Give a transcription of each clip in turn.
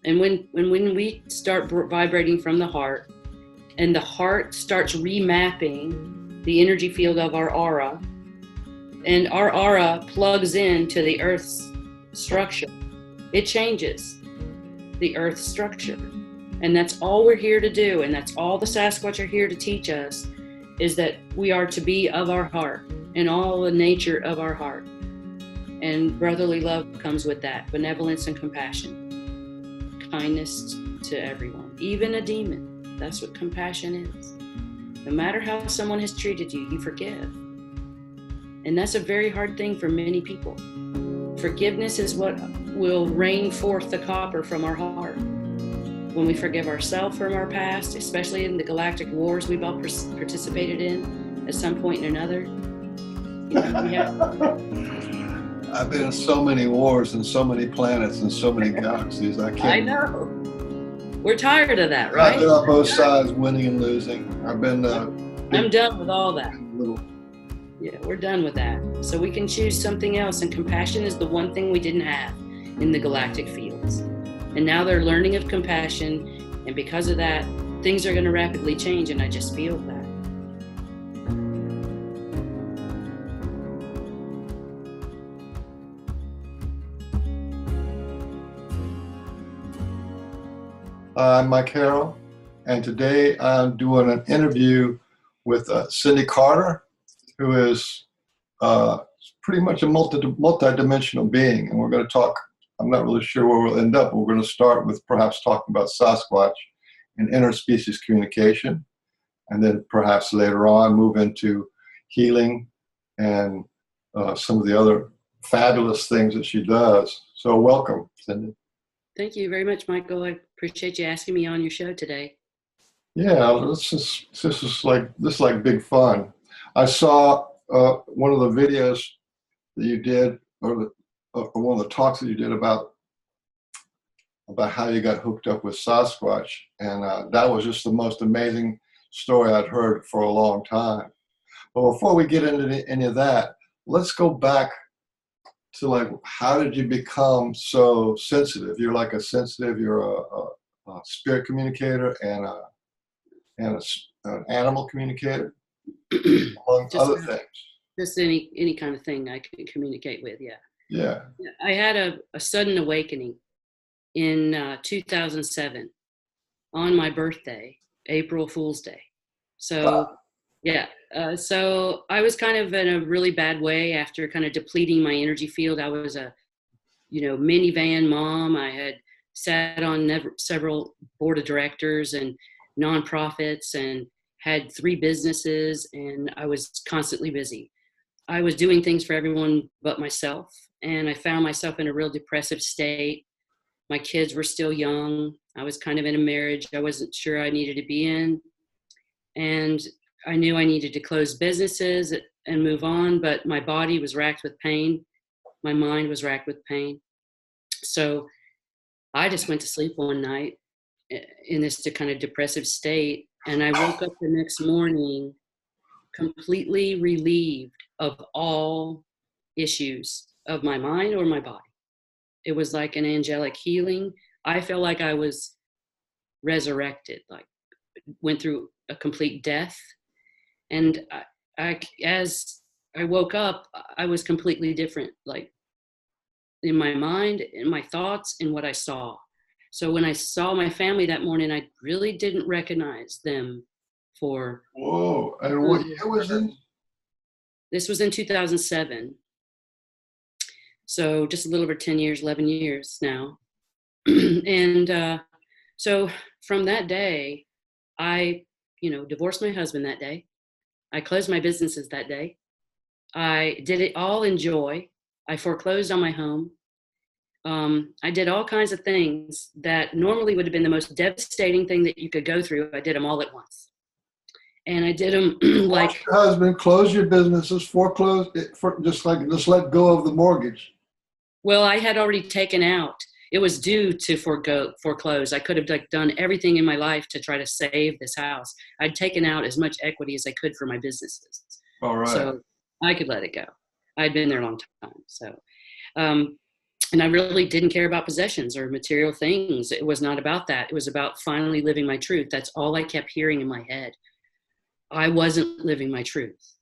And when we start vibrating from the heart, and the heart starts remapping the energy field of our aura, and our aura plugs into the Earth's structure, it changes the Earth's structure. And that's all we're here to do, and that's all the Sasquatch are here to teach us, is that we are to be of our heart and all the nature of our heart. And brotherly love comes with that, benevolence and compassion. Kindness to everyone, even a demon. That's what compassion is. No matter how someone has treated you, you forgive. And that's a very hard thing for many people. Forgiveness is what will rain forth the copper from our heart. When we forgive ourselves from our past, especially in the galactic wars we've all participated in at some point or another. You know, I've been in so many wars and so many planets and so many galaxies. I know. We're tired of that, right? I've been on both sides, winning and losing. I've been. I'm done with all that. Yeah, we're done with that. So we can choose something else. And compassion is the one thing we didn't have in the galactic fields. And now they're learning of compassion. And because of that, things are going to rapidly change. And I just feel that. I'm Mike Harrell, and today I'm doing an interview with Cindy Carter, who is pretty much a multi-dimensional being. And we're going to talk, I'm not really sure where we'll end up, but we're going to start with perhaps talking about Sasquatch and interspecies communication, and then perhaps later on move into healing and some of the other fabulous things that she does. So welcome, Cindy. Thank you very much, Michael. I appreciate you asking me on your show today. Yeah, this is like big fun. I saw one of the videos that you did, or one of the talks that you did about how you got hooked up with Sasquatch, and that was just the most amazing story I'd heard for a long time. But before we get into any of that, let's go back to like, how did you become so sensitive? You're like a sensitive, you're a spirit communicator and an animal communicator, among other things. Just any kind of thing I can communicate with, yeah. Yeah. I had a sudden awakening in 2007 on my birthday, April Fool's Day. So, yeah. So I was kind of in a really bad way after kind of depleting my energy field. I was a, minivan mom. I had sat on several board of directors and nonprofits and had 3 businesses, and I was constantly busy. I was doing things for everyone but myself, and I found myself in a real depressive state. My kids were still young. I was kind of in a marriage I wasn't sure I needed to be in. And I knew I needed to close businesses and move on, but my body was racked with pain. My mind was racked with pain. So I just went to sleep one night in this kind of depressive state. And I woke up the next morning completely relieved of all issues of my mind or my body. It was like an angelic healing. I felt like I was resurrected, like went through a complete death. And I, as I woke up, I was completely different, like in my mind, in my thoughts, in what I saw. So when I saw my family that morning, I really didn't recognize them for. Whoa! And what year was it? This was in 2007. So just a little over 10 years, 11 years now. And so from that day, I, divorced my husband that day. I closed my businesses that day. I did it all in joy. I foreclosed on my home. I did all kinds of things that normally would have been the most devastating thing that you could go through. I did them all at once. and I did them like, your husband, close your businesses, foreclose, just let go of the mortgage. well, I had already taken out. It was due to foreclose. I could have like done everything in my life to try to save this house. I'd taken out as much equity as I could for my businesses. All right. So I could let it go. I'd been there a long time. So, and I really didn't care about possessions or material things. It was not about that. It was about finally living my truth. That's all I kept hearing in my head. I wasn't living my truth.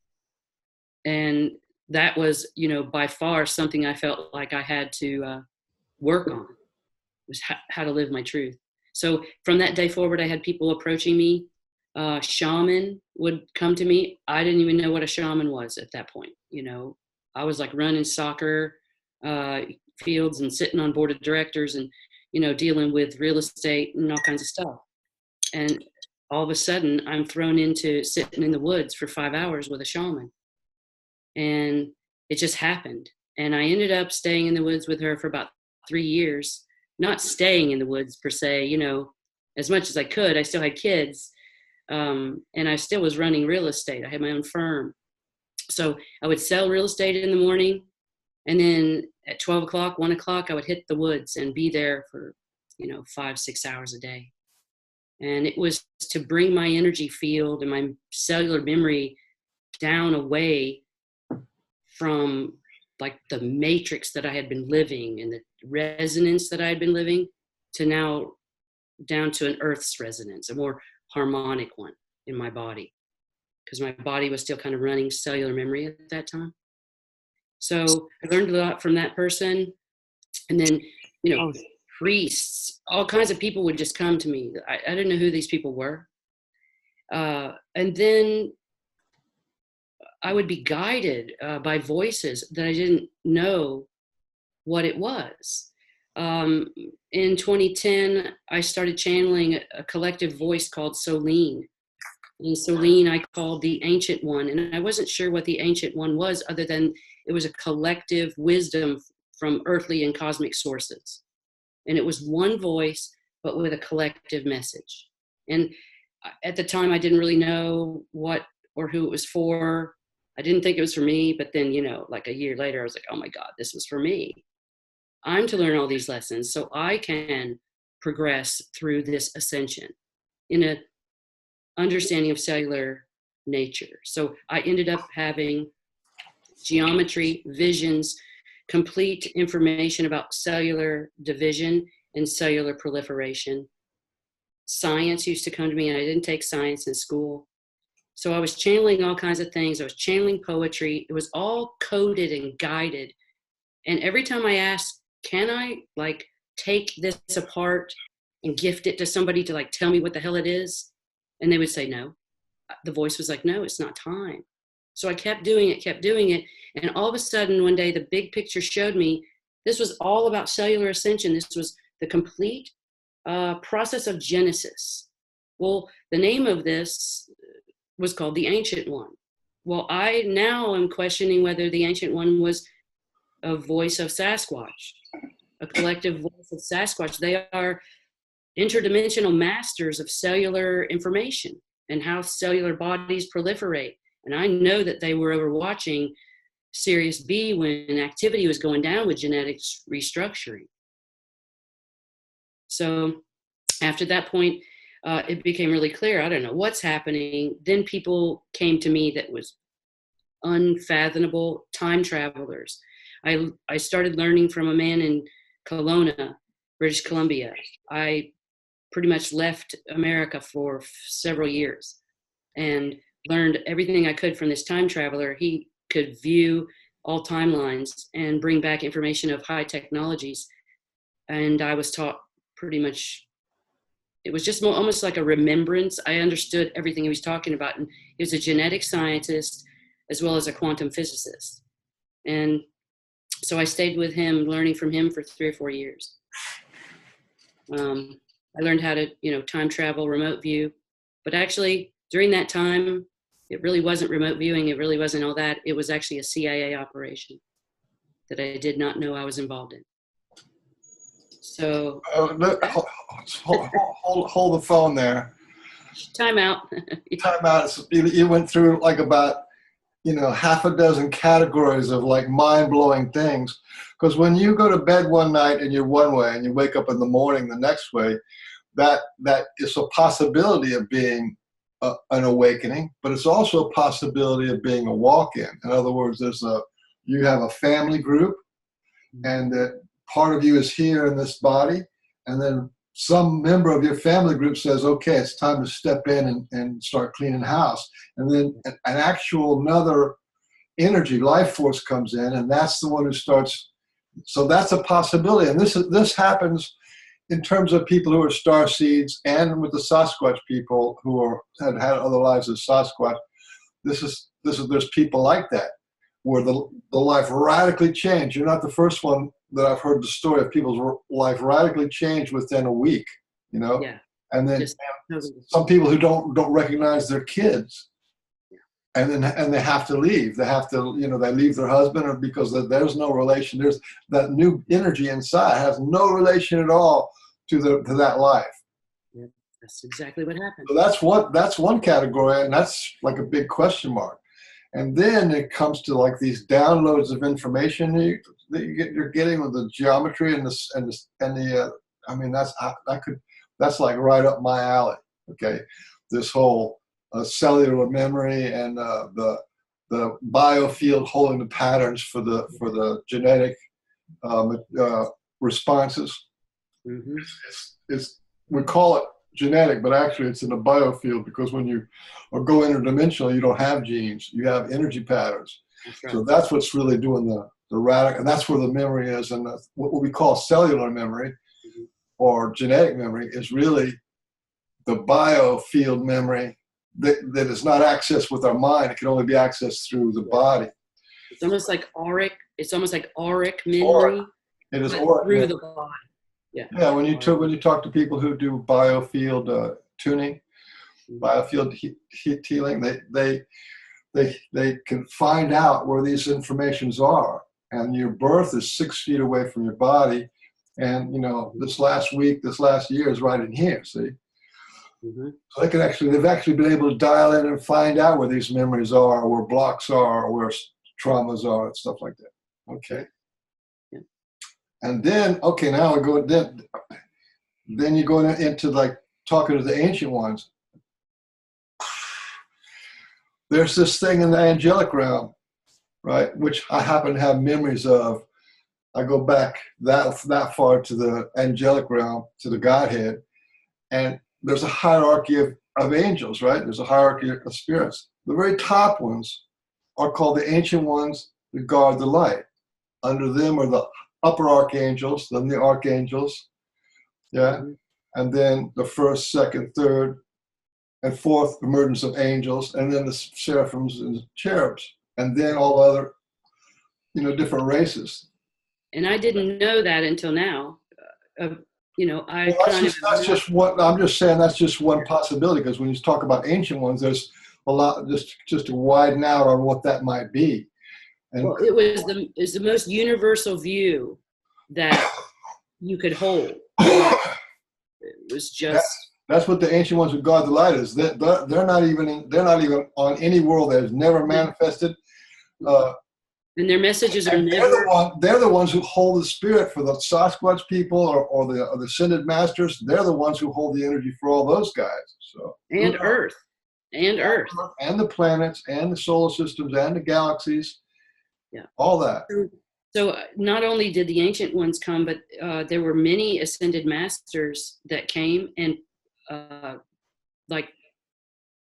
And that was, by far something I felt like I had to work on, was how to live my truth. So from that day forward, I had people approaching me. Shaman would come to me. I didn't even know what a shaman was at that point. I was like running soccer fields and sitting on board of directors and, dealing with real estate and all kinds of stuff. And all of a sudden I'm thrown into sitting in the woods for 5 hours with a shaman. And it just happened. And I ended up staying in the woods with her for about 3 years, not staying in the woods per se, as much as I could. I still had kids. And I still was running real estate. I had my own firm. So I would sell real estate in the morning. And then at 12 o'clock, 1 o'clock, I would hit the woods and be there for, 5-6 hours a day. And it was to bring my energy field and my cellular memory down away from like the matrix that I had been living and the resonance that I had been living to now down to an earth's resonance, a more harmonic one in my body, because my body was still kind of running cellular memory at that time. So I learned a lot from that person. And then, priests, all kinds of people would just come to me. I didn't know who these people were. And then I would be guided by voices that I didn't know what it was. In 2010, I started channeling a collective voice called Solene. And Solene I called the Ancient One. And I wasn't sure what the Ancient One was, other than it was a collective wisdom from earthly and cosmic sources. And it was one voice, but with a collective message. And at the time, I didn't really know what or who it was for. I didn't think it was for me. But then, like a year later, I was like, oh my God, this was for me. I'm to learn all these lessons so I can progress through this ascension in an understanding of cellular nature. So I ended up having geometry, visions, complete information about cellular division and cellular proliferation. Science used to come to me, and I didn't take science in school. So I was channeling all kinds of things. I was channeling poetry. It was all coded and guided. And every time I asked, can I take this apart and gift it to somebody to tell me what the hell it is? And they would say no. The voice was like, no, it's not time. So I kept doing it. And all of a sudden, one day, the big picture showed me this was all about cellular ascension. This was the complete process of Genesis. Well, the name of this was called the Ancient One. Well, I now am questioning whether the Ancient One was a voice of Sasquatch, a collective voice of Sasquatch. They are interdimensional masters of cellular information and how cellular bodies proliferate. And I know that they were overwatching Sirius B when activity was going down with genetic restructuring. So after that point, it became really clear, I don't know what's happening. Then people came to me that was unfathomable, time travelers. I started learning from a man in Kelowna, British Columbia. I pretty much left America for several years and learned everything I could from this time traveler. He could view all timelines and bring back information of high technologies. And I was taught pretty much, it was just almost like a remembrance. I understood everything he was talking about. And he was a genetic scientist as well as a quantum physicist. And so I stayed with him, learning from him for 3 or 4 years. I learned how to, time travel, remote view. But actually, during that time, it really wasn't remote viewing. It really wasn't all that. It was actually a CIA operation that I did not know I was involved in. So hold the phone there. Time out. Time out. You went through like about, half a dozen categories of like mind-blowing things. Because when you go to bed one night and you're one way and you wake up in the morning the next way, that is a possibility of being an awakening, but it's also a possibility of being a walk-in. In other words, you have a family group, and that part of you is here in this body, and then some member of your family group says, okay, it's time to step in and start cleaning house. And then an actual another energy, life force comes in, and that's the one who starts. So that's a possibility. And this happens in terms of people who are star seeds, and with the Sasquatch people who had other lives as Sasquatch. There's people like that, where the life radically changed. You're not the first one that I've heard the story of people's life radically changed within a week, Yeah. And then some people who don't recognize their kids, and they have to leave. They have to, they leave their husband, or because there's no relation. There's that new energy inside has no relation at all to that life. Yeah, that's exactly what happened. So that's one category, and that's like a big question mark. And then it comes to like these downloads of information you're getting with the geometry and the I mean, that's like right up my alley. Okay, this whole cellular memory and the biofield holding the patterns for the genetic responses. Mm-hmm. We call it genetic, but actually it's in the biofield, because when you go interdimensional, you don't have genes, you have energy patterns. That's right. So that's what's really doing the radical, and that's where the memory is. And what we call cellular memory or genetic memory is really the biofield memory that is not accessed with our mind. It can only be accessed through the body. It's almost like Auric. It's almost like Auric memory. It is Auric through the body. Yeah. Yeah. When you talk to people who do biofield tuning, biofield healing, they can find out where these informations are. And your birth is 6 feet away from your body, and this last year is right in here. See. Mm-hmm. So they've actually been able to dial in and find out where these memories are, where blocks are, where traumas are, and stuff like that. Okay. Yeah. And then, now we go, then you go into like talking to the ancient ones. There's this thing in the angelic realm, right, which I happen to have memories of. I go back that far to the angelic realm, to the Godhead, and there's a hierarchy of angels, right? There's a hierarchy of spirits. The very top ones are called the ancient ones that guard the light. Under them are the upper archangels, then the archangels, yeah, and then the first, second, third, and fourth emergence of angels, and then the seraphims and the cherubs, and then all other, different races. And I didn't know that until now. That's just what I'm just saying. That's just one possibility, because when you talk about ancient ones, there's a lot just to widen out on what that might be. And well, it's the most universal view that you could hold. It was just. That's what the ancient ones who guard the light is. They're not even on any world that has never manifested. And their messages are never. They're the ones who hold the spirit for the Sasquatch people or the ascended masters. They're the ones who hold the energy for all those guys. So and Earth, and the planets, and the solar systems, and the galaxies. Yeah, all that. So not only did the ancient ones come, but there were many ascended masters that came, and like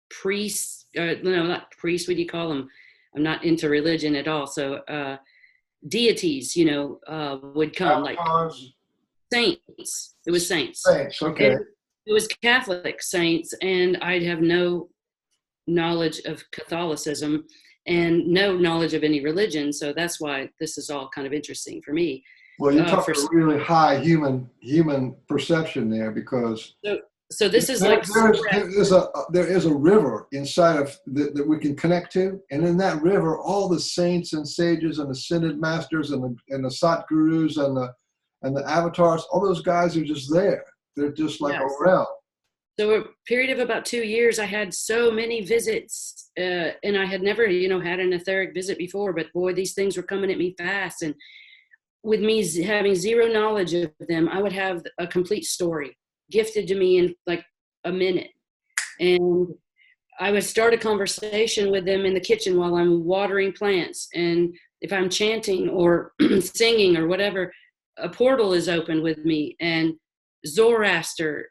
priests. No, not priests. What do you call them? I'm not into religion at all. So deities, would come, like saints. It was saints. Saints, okay. And it was Catholic saints, and I'd have no knowledge of Catholicism and no knowledge of any religion. So that's why this is all kind of interesting for me. Well, you talk a really high human perception there, because so this is there is a river inside of that we can connect to, and in that river, all the saints and sages and ascended masters and the Satgurus and the avatars, all those guys are just there. They're just like a realm. So a period of about 2 years, I had so many visits, and I had never, had an etheric visit before, but boy, these things were coming at me fast. And with me having zero knowledge of them, I would have a complete story gifted to me in like a minute. And I would start a conversation with them in the kitchen while I'm watering plants. And if I'm chanting or singing or whatever, a portal is open with me. And Zoroaster,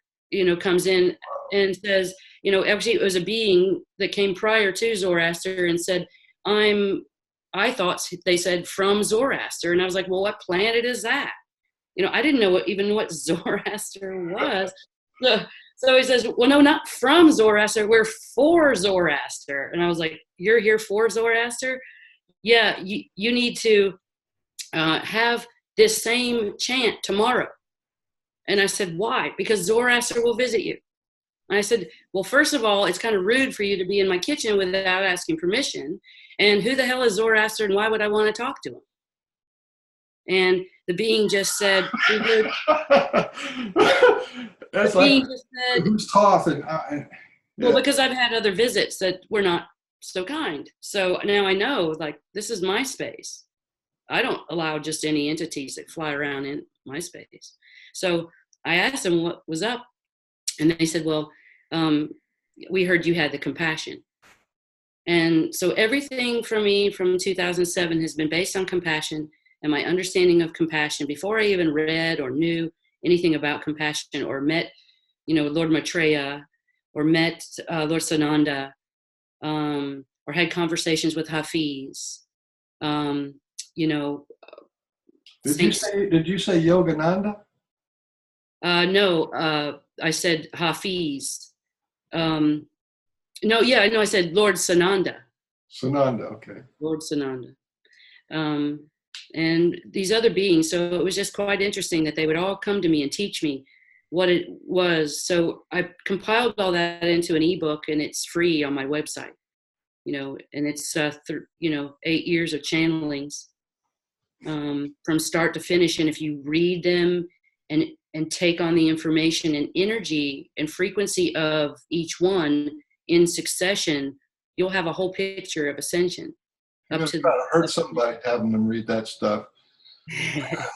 comes in and says, actually it was a being that came prior to Zoroaster and said, I thought they said from Zoroaster. And I was like, well, what planet is that? I didn't know even what Zoroaster was. So he says, well, no, not from Zoroaster. We're for Zoroaster. And I was like, you're here for Zoroaster? Yeah, you need to have this same chant tomorrow. And I said, why? Because Zoroaster will visit you. And I said, well, first of all, it's kind of rude for you to be in my kitchen without asking permission. And who the hell is Zoroaster and why would I want to talk to him? And the being just said, that's like, who's talking? Well, because I've had other visits that were not so kind. So now I know, like, this is my space. I don't allow just any entities that fly around in my space. So I asked them what was up. And they said, well, we heard you had the compassion. And so everything for me from 2007 has been based on compassion and my understanding of compassion before I even read or knew anything about compassion or met, Lord Maitreya or met Lord Sananda or had conversations with Hafiz. Did you say Yogananda? No, I said Hafiz. I said Lord Sananda. Sananda, okay. Lord Sananda. And these other beings. So it was just quite interesting that they would all come to me and teach me what it was. So I compiled all that into an ebook, and it's free on my website, and it's, 8 years of channelings from start to finish. And if you read them and take on the information and energy and frequency of each one in succession, you'll have a whole picture of ascension. I've heard somebody having them read that stuff.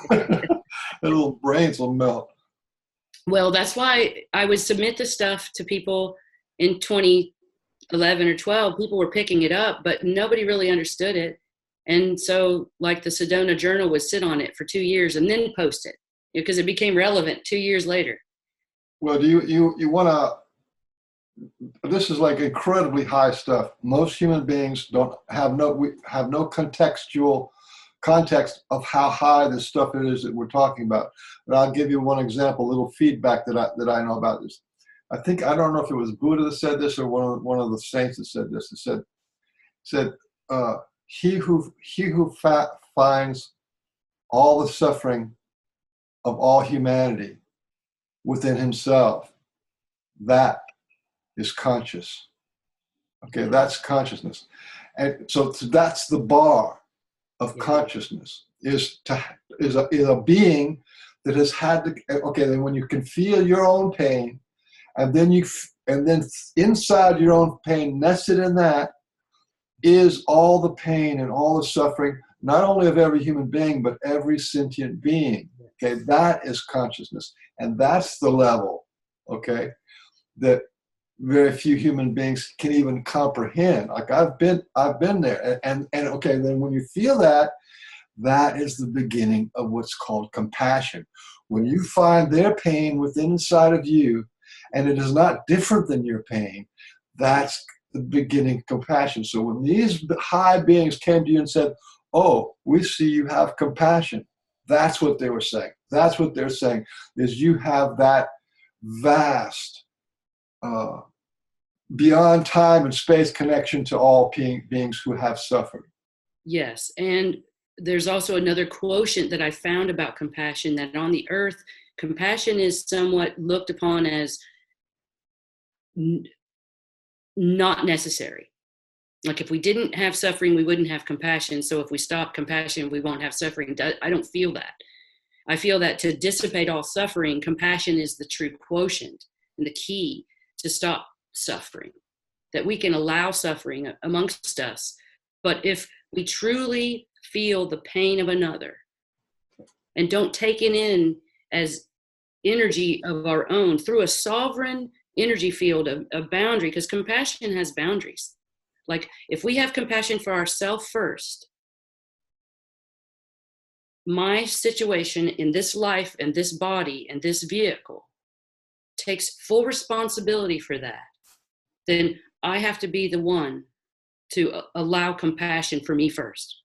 Their little brains will melt. Well, that's why I would submit the stuff to people in 2011 or 12. People were picking it up, but nobody really understood it. And so, like, the Sedona Journal would sit on it for 2 years and then post it, because it became relevant 2 years later. Well, do you want to? This is like incredibly high stuff. Most human beings don't have no contextual context of how high this stuff is that we're talking about. But I'll give you one example, a little feedback that I know about this. I don't know if it was Buddha that said this or one of the saints that said this. It said he who finds all the suffering of all humanity within himself, that is conscious. Okay, that's consciousness. And so that's the bar of consciousness, is a being that has had to, okay, then when you can feel your own pain, and then inside your own pain, nested in that, is all the pain and all the suffering, not only of every human being, but every sentient being. Okay, that is consciousness. And that's the level, okay, that very few human beings can even comprehend. Like I've been there. And okay, then when you feel that, that is the beginning of what's called compassion. When you find their pain within inside of you, and it is not different than your pain, that's the beginning of compassion. So when these high beings came to you and said, oh, we see you have compassion, that's what they were saying. That's what they're saying, is you have that vast, beyond time and space connection to all beings who have suffered. Yes, and there's also another quotient that I found about compassion, that on the earth, compassion is somewhat looked upon as not necessary. Like if we didn't have suffering, we wouldn't have compassion. So if we stop compassion, we won't have suffering. I don't feel that. I feel that to dissipate all suffering, compassion is the true quotient and the key to stop suffering, that we can allow suffering amongst us. But if we truly feel the pain of another and don't take it in as energy of our own through a sovereign energy field, of boundary, because compassion has boundaries. Like if we have compassion for ourselves first, my situation in this life and this body and this vehicle takes full responsibility for that, then I have to be the one to allow compassion for me first,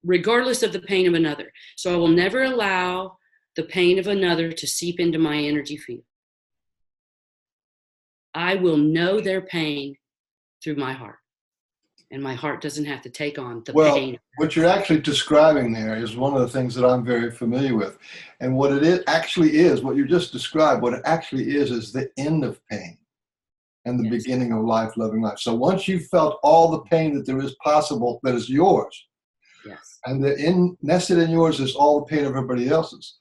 regardless of the pain of another. So I will never allow the pain of another to seep into my energy field. I will know their pain through my heart. And my heart doesn't have to take on the pain. What you're actually describing there is one of the things that I'm very familiar with. And what it is, actually is, what you just described, what it actually is the end of pain and the beginning of life, loving life. So once you've felt all the pain that there is possible, that is yours, and nested in yours is all the pain of everybody else's,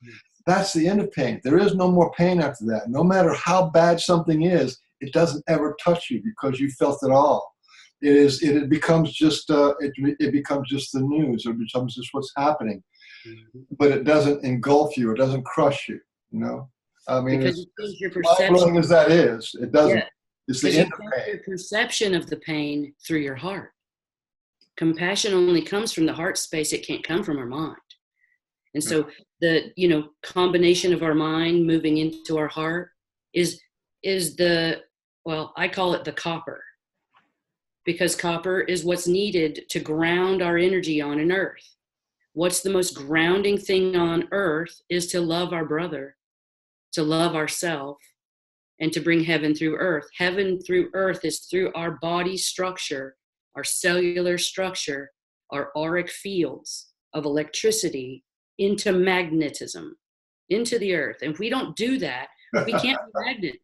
that's the end of pain. There is no more pain after that. No matter how bad something is, it doesn't ever touch you because you felt it all. It becomes just it becomes just the news, or it becomes just what's happening, but it doesn't engulf you, it doesn't crush you. You know, I mean, because as your perception, mind-blowing as that is, it doesn't. It's the end of pain. Your perception of the pain through your heart. Compassion only comes from the heart space; it can't come from our mind. And so the combination of our mind moving into our heart is the, well, I call it the copper, because copper is what's needed to ground our energy on an earth. What's the most grounding thing on earth is to love our brother, to love ourselves, and to bring heaven through earth. Heaven through earth is through our body structure, our cellular structure, our auric fields of electricity into magnetism, into the earth. And if we don't do that, we can't be magnets.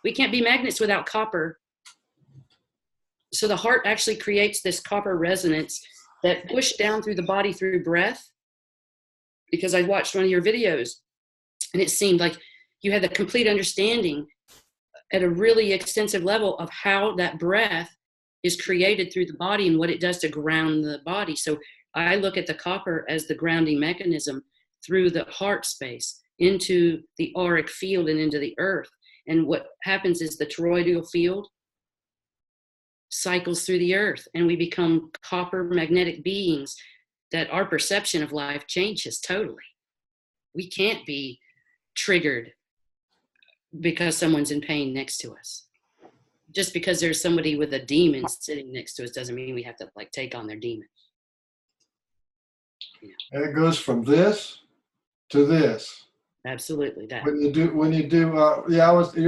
We can't be magnets without copper. So the heart actually creates this copper resonance that pushed down through the body through breath. Because I watched one of your videos and it seemed like you had the complete understanding at a really extensive level of how that breath is created through the body and what it does to ground the body. So I look at the copper as the grounding mechanism through the heart space into the auric field and into the earth. And what happens is the toroidal field cycles through the earth and we become copper magnetic beings, that our perception of life changes totally. We can't be triggered because someone's in pain next to us. Just because there's somebody with a demon sitting next to us doesn't mean we have to take on their demon. And it goes from this to this. Absolutely. That. You're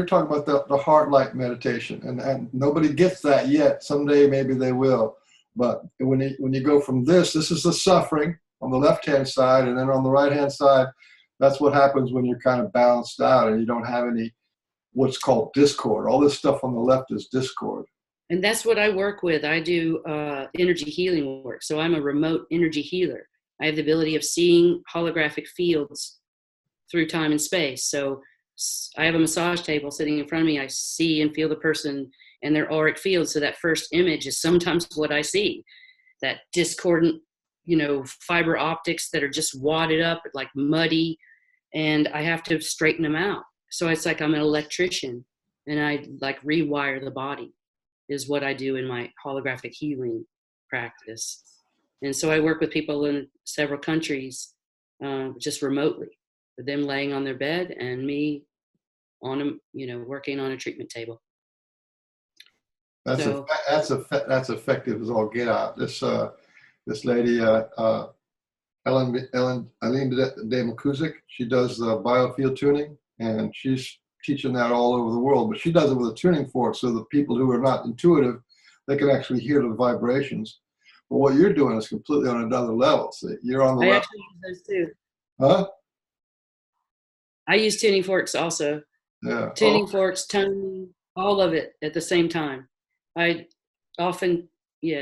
talking about the heart light meditation, and nobody gets that yet. Someday maybe they will. But when you go from this is the suffering on the left-hand side, and then on the right-hand side, that's what happens when you're kind of balanced out and you don't have any what's called discord. All this stuff on the left is discord. And that's what I work with. I do energy healing work. So I'm a remote energy healer. I have the ability of seeing holographic fields through time and space. So I have a massage table sitting in front of me. I see and feel the person and their auric field. So that first image is sometimes what I see, that discordant, fiber optics that are just wadded up, like muddy, and I have to straighten them out. So it's like I'm an electrician and I rewire the body is what I do in my holographic healing practice. And so I work with people in several countries just remotely, with them laying on their bed and me on working on a treatment table. That's effective as all get out. This lady, Aline de Makuzik, she does the biofield tuning, and she's teaching that all over the world. But she does it with a tuning fork, so the people who are not intuitive, they can actually hear the vibrations. But what you're doing is completely on another level. So you're on the I left. actually use those too. Huh? I use tuning forks also. Yeah. Tuning forks, toning, all of it at the same time. I often,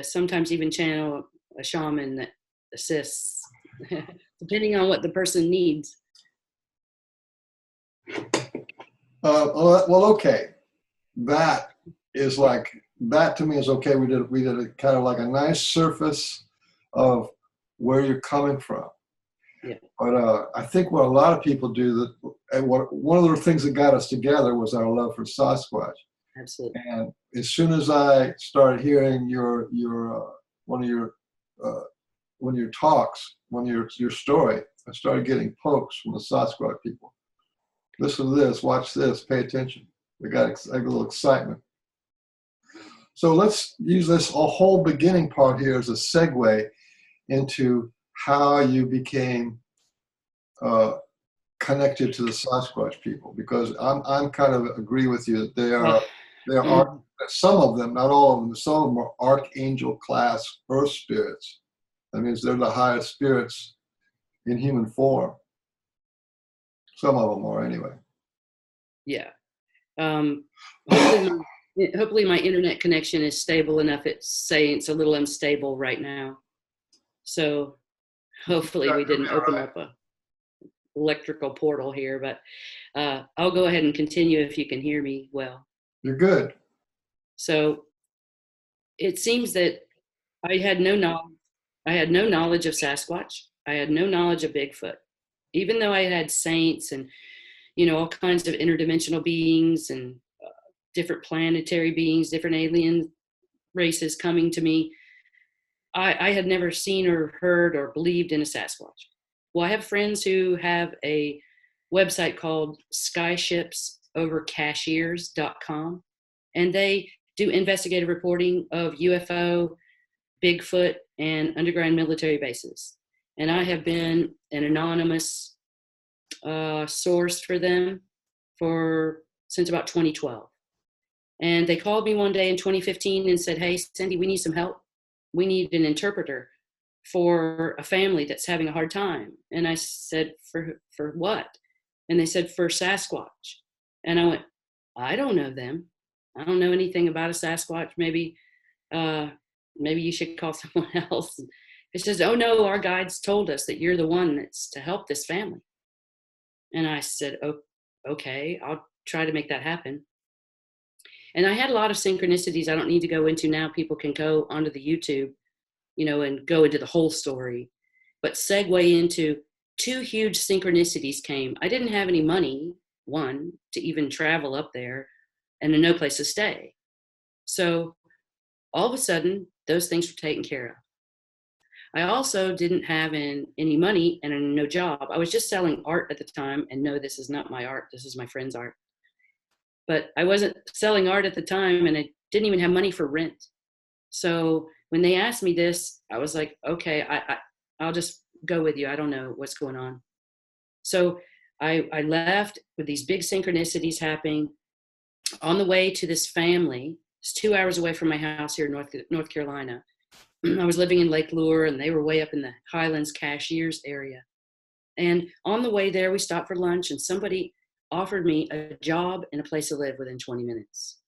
sometimes even channel a shaman that assists, depending on what the person needs. Well, okay. that is like, that to me is okay. We did a kind of like a nice surface of where you're coming from. Yeah. But I think what a lot of people do, that, and one of the things that got us together was our love for Sasquatch. Absolutely. And as soon as I started hearing one of your talks, your story, I started getting pokes from the Sasquatch people. Listen to this, watch this, pay attention. I got a little excitement. So let's use this whole beginning part here as a segue into how you became connected to the Sasquatch people, because I'm kind of agree with you that there are some of them, not all of them, some of them are archangel class earth spirits. That means they're the highest spirits in human form. Some of them are anyway. Yeah. Hopefully my internet connection is stable enough. It's saying it's a little unstable right now. So hopefully we didn't open up a electrical portal here, but I'll go ahead and continue if you can hear me well. You're good. So it seems that I had no knowledge of Sasquatch. I had no knowledge of Bigfoot, even though I had saints and, all kinds of interdimensional beings and different planetary beings, different alien races coming to me. I had never seen or heard or believed in a Sasquatch. Well, I have friends who have a website called skyshipsovercashiers.com, and they do investigative reporting of UFO, Bigfoot, and underground military bases. And I have been an anonymous source for them since about 2012. And they called me one day in 2015 and said, "Hey, Cindy, we need some help. We need an interpreter for a family that's having a hard time." And I said, for what? And they said, for Sasquatch. And I went, I don't know them. I don't know anything about a Sasquatch. Maybe you should call someone else. It says, "Oh no, our guides told us that you're the one that's to help this family." And I said, "Oh, okay, I'll try to make that happen." And I had a lot of synchronicities I don't need to go into now. People can go onto the YouTube, and go into the whole story. But segue into two huge synchronicities came. I didn't have any money, one, to even travel up there, and no place to stay. So all of a sudden, those things were taken care of. I also didn't have any money and no job. I was just selling art at the time, and no, this is not my art. This is my friend's art. But I wasn't selling art at the time, and I didn't even have money for rent. So when they asked me this, I was like, okay, I'll just go with you. I don't know what's going on. So I left with these big synchronicities happening on the way to this family. It's 2 hours away from my house here in North Carolina. I was living in Lake Lure, and they were way up in the Highlands Cashiers area. And on the way there, we stopped for lunch, and somebody offered me a job and a place to live within 20 minutes.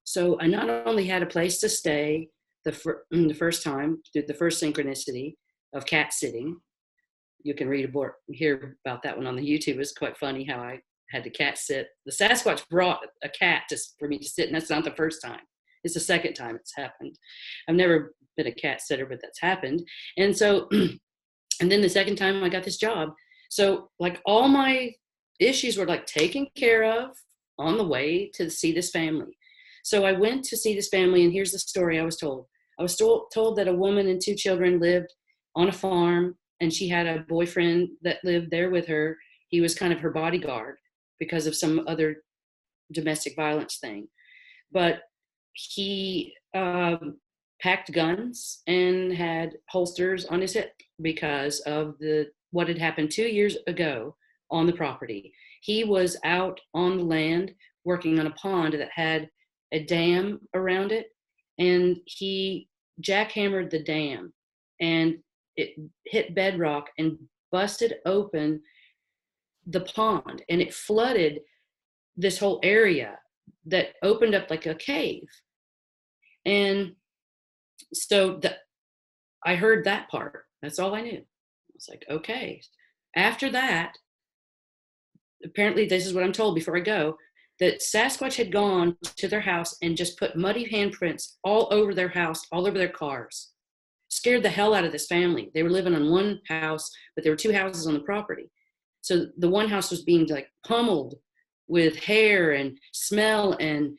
So I not only had a place to stay the first time, through the first synchronicity of cat sitting. You can hear about that one on the YouTube. It's quite funny how I had to cat sit. The Sasquatch brought a cat for me to sit, and that's not the first time. It's the second time it's happened. I've never been a cat sitter, but that's happened. And so, and then the second time I got this job. So like all my issues were like taken care of on the way to see this family. So I went to see this family, and here's the story I was told. I was told that a woman and two children lived on a farm, and she had a boyfriend that lived there with her. He was kind of her bodyguard because of some other domestic violence thing. But he packed guns and had holsters on his hip because of what had happened 2 years ago on the property. He was out on the land working on a pond that had a dam around it, and he jackhammered the dam, and it hit bedrock and busted open the pond, and it flooded this whole area that opened up like a cave. And so I heard that part. That's all I knew. I was like, okay. After that, apparently this is what I'm told before I go, that Sasquatch had gone to their house and just put muddy handprints all over their house, all over their cars. Scared the hell out of this family. They were living on one house, but there were two houses on the property. So the one house was being like pummeled with hair and smell and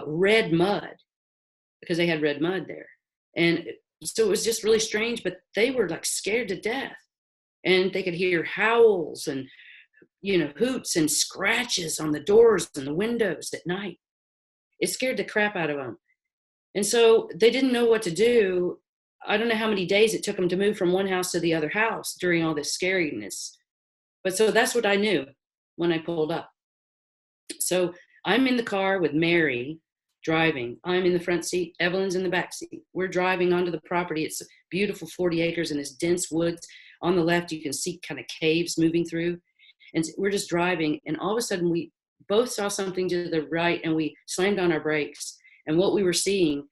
red mud, because they had red mud there. And so it was just really strange, but they were like scared to death. And they could hear howls and, you know, hoots and scratches on the doors and the windows at night. It scared the crap out of them. And so they didn't know what to do. I don't know how many days it took them to move from one house to the other house during all this scariness. But so that's what I knew when I pulled up. So I'm in the car with Mary driving. I'm in the front seat. Evelyn's in the back seat. We're driving onto the property. It's beautiful 40 acres in this dense woods. On the left, you can see kind of caves moving through. And we're just driving. And all of a sudden, we both saw something to the right, and we slammed on our brakes. And what we were seeing,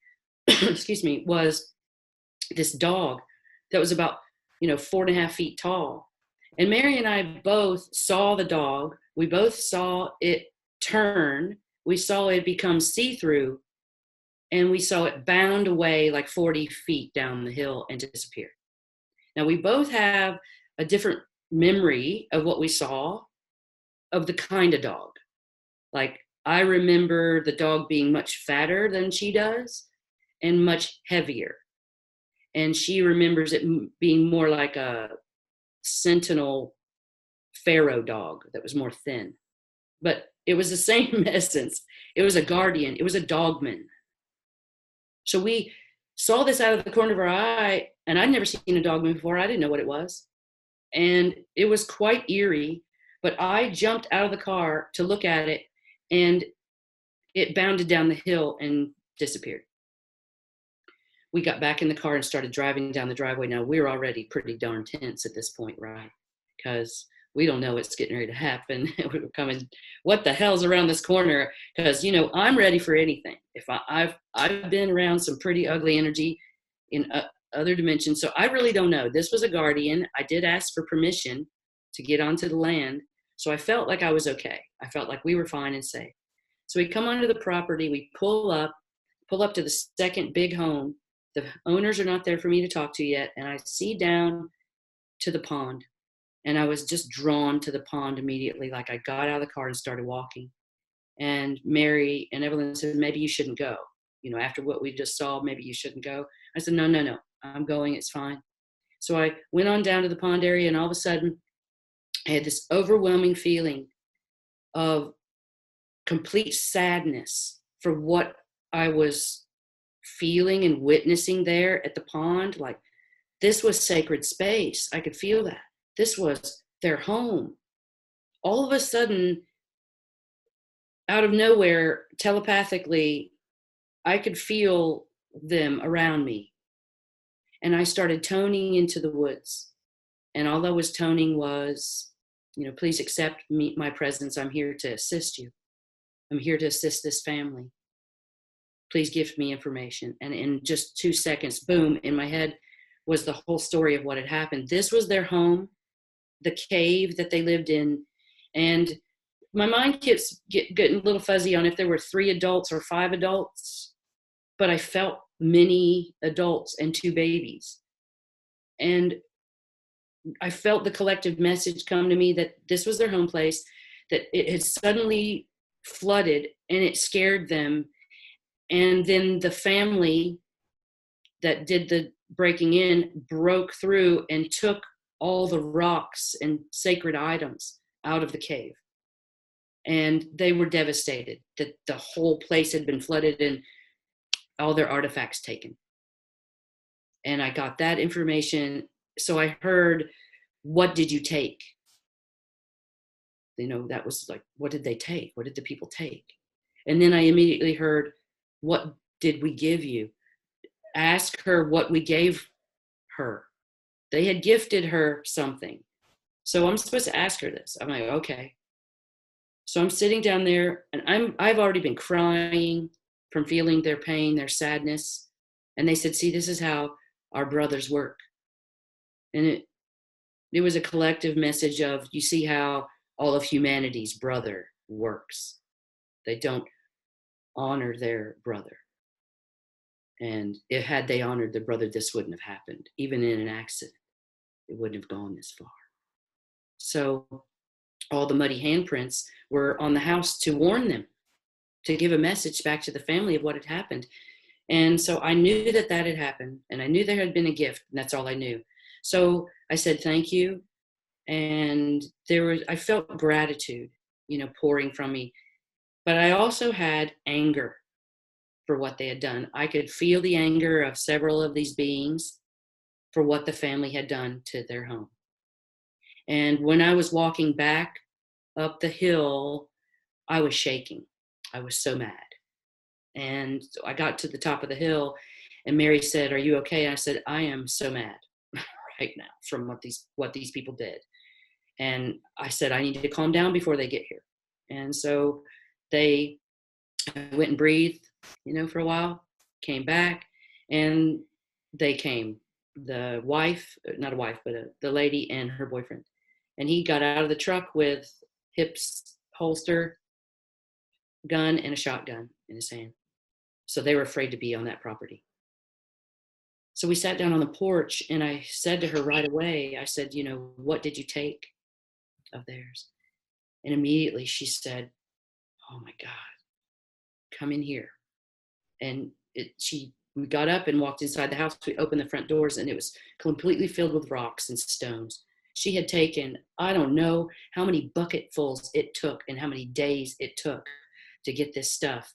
excuse me, was this dog that was about, 4.5 feet tall. And Mary and I both saw the dog. We both saw it turn. We saw it become see-through, and we saw it bound away like 40 feet down the hill and disappear. Now, we both have a different memory of what we saw, of the kind of dog. Like, I remember the dog being much fatter than she does and much heavier. And she remembers it being more like a sentinel pharaoh dog that was more thin. But it was the same essence. It was a guardian. It was a dogman. So we saw this out of the corner of our eye, and I'd never seen a dogman before. I didn't know what it was. And it was quite eerie, but I jumped out of the car to look at it, and it bounded down the hill and disappeared. We got back in the car and started driving down the driveway. Now, we're already pretty darn tense at this point, right? Because we don't know what's getting ready to happen. We're coming, what the hell's around this corner? Because, I'm ready for anything. If I've been around some pretty ugly energy in other dimensions, so I really don't know. This was a guardian. I did ask for permission to get onto the land, so I felt like I was okay. I felt like we were fine and safe. So we come onto the property, we pull up to the second big home. The owners are not there for me to talk to yet, and I see down to the pond. And I was just drawn to the pond immediately. Like, I got out of the car and started walking. And Mary and Evelyn said, maybe you shouldn't go. After what we just saw, maybe you shouldn't go. I said, no, I'm going, it's fine. So I went on down to the pond area, and all of a sudden, I had this overwhelming feeling of complete sadness for what I was feeling and witnessing there at the pond. Like, this was sacred space. I could feel that. This was their home. All of a sudden, out of nowhere, telepathically, I could feel them around me. And I started toning into the woods. And all I was toning was, please accept my presence. I'm here to assist you. I'm here to assist this family. Please give me information. And in just 2 seconds, boom, in my head was the whole story of what had happened. This was their home, the cave that they lived in. And my mind keeps getting a little fuzzy on if there were 3 adults or 5 adults, but I felt many adults and 2 babies. And I felt the collective message come to me that this was their home place, that it had suddenly flooded and it scared them. And then the family that did the breaking in broke through and took all the rocks and sacred items out of the cave. And they were devastated that the whole place had been flooded and all their artifacts taken. And I got that information. So I heard, what did you take? That was like, what did they take? What did the people take? And then I immediately heard, what did we give you? Ask her what we gave her. They had gifted her something. So I'm supposed to ask her this. I'm like, okay. So I'm sitting down there, and I've already been crying from feeling their pain, their sadness. And they said, see, this is how our brothers work. And it was a collective message of, you see how all of humanity's brother works. They don't honor their brother. And had they honored their brother, this wouldn't have happened. Even in an accident, it wouldn't have gone this far. So all the muddy handprints were on the house to warn them, to give a message back to the family of what had happened. And so I knew that had happened, and I knew there had been a gift, and that's all I knew. So I said, thank you. And I felt gratitude, pouring from me. But I also had anger for what they had done. I could feel the anger of several of these beings for what the family had done to their home. And when I was walking back up the hill, I was shaking. I was so mad. And so I got to the top of the hill, and Mary said, "Are you okay?" I said, "I am so mad right now from what these people did." And I said, "I need to calm down before they get here." And so I went and breathed, for a while, came back, and they came. The wife, not a wife, but the lady and her boyfriend. And he got out of the truck with hips holster, gun, and a shotgun in his hand. So they were afraid to be on that property. So we sat down on the porch, and I said to her right away, I said, "What did you take of theirs?" And immediately she said, "Oh my God, come in here." And we got up and walked inside the house. We opened the front doors, and it was completely filled with rocks and stones. She had taken, I don't know how many bucketfuls it took and how many days it took to get this stuff.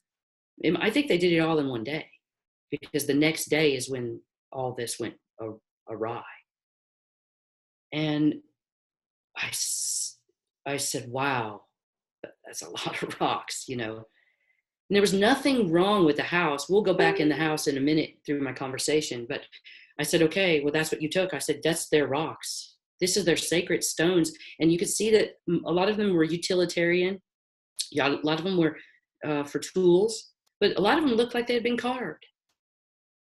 I think they did it all in one day, because the next day is when all this went awry. And I said, "Wow, that's a lot of rocks, And there was nothing wrong with the house. We'll go back in the house in a minute through my conversation. But I said, "Okay, well, that's what you took." I said, "That's their rocks. This is their sacred stones." And you could see that a lot of them were utilitarian. Yeah, a lot of them were for tools. But a lot of them looked like they had been carved,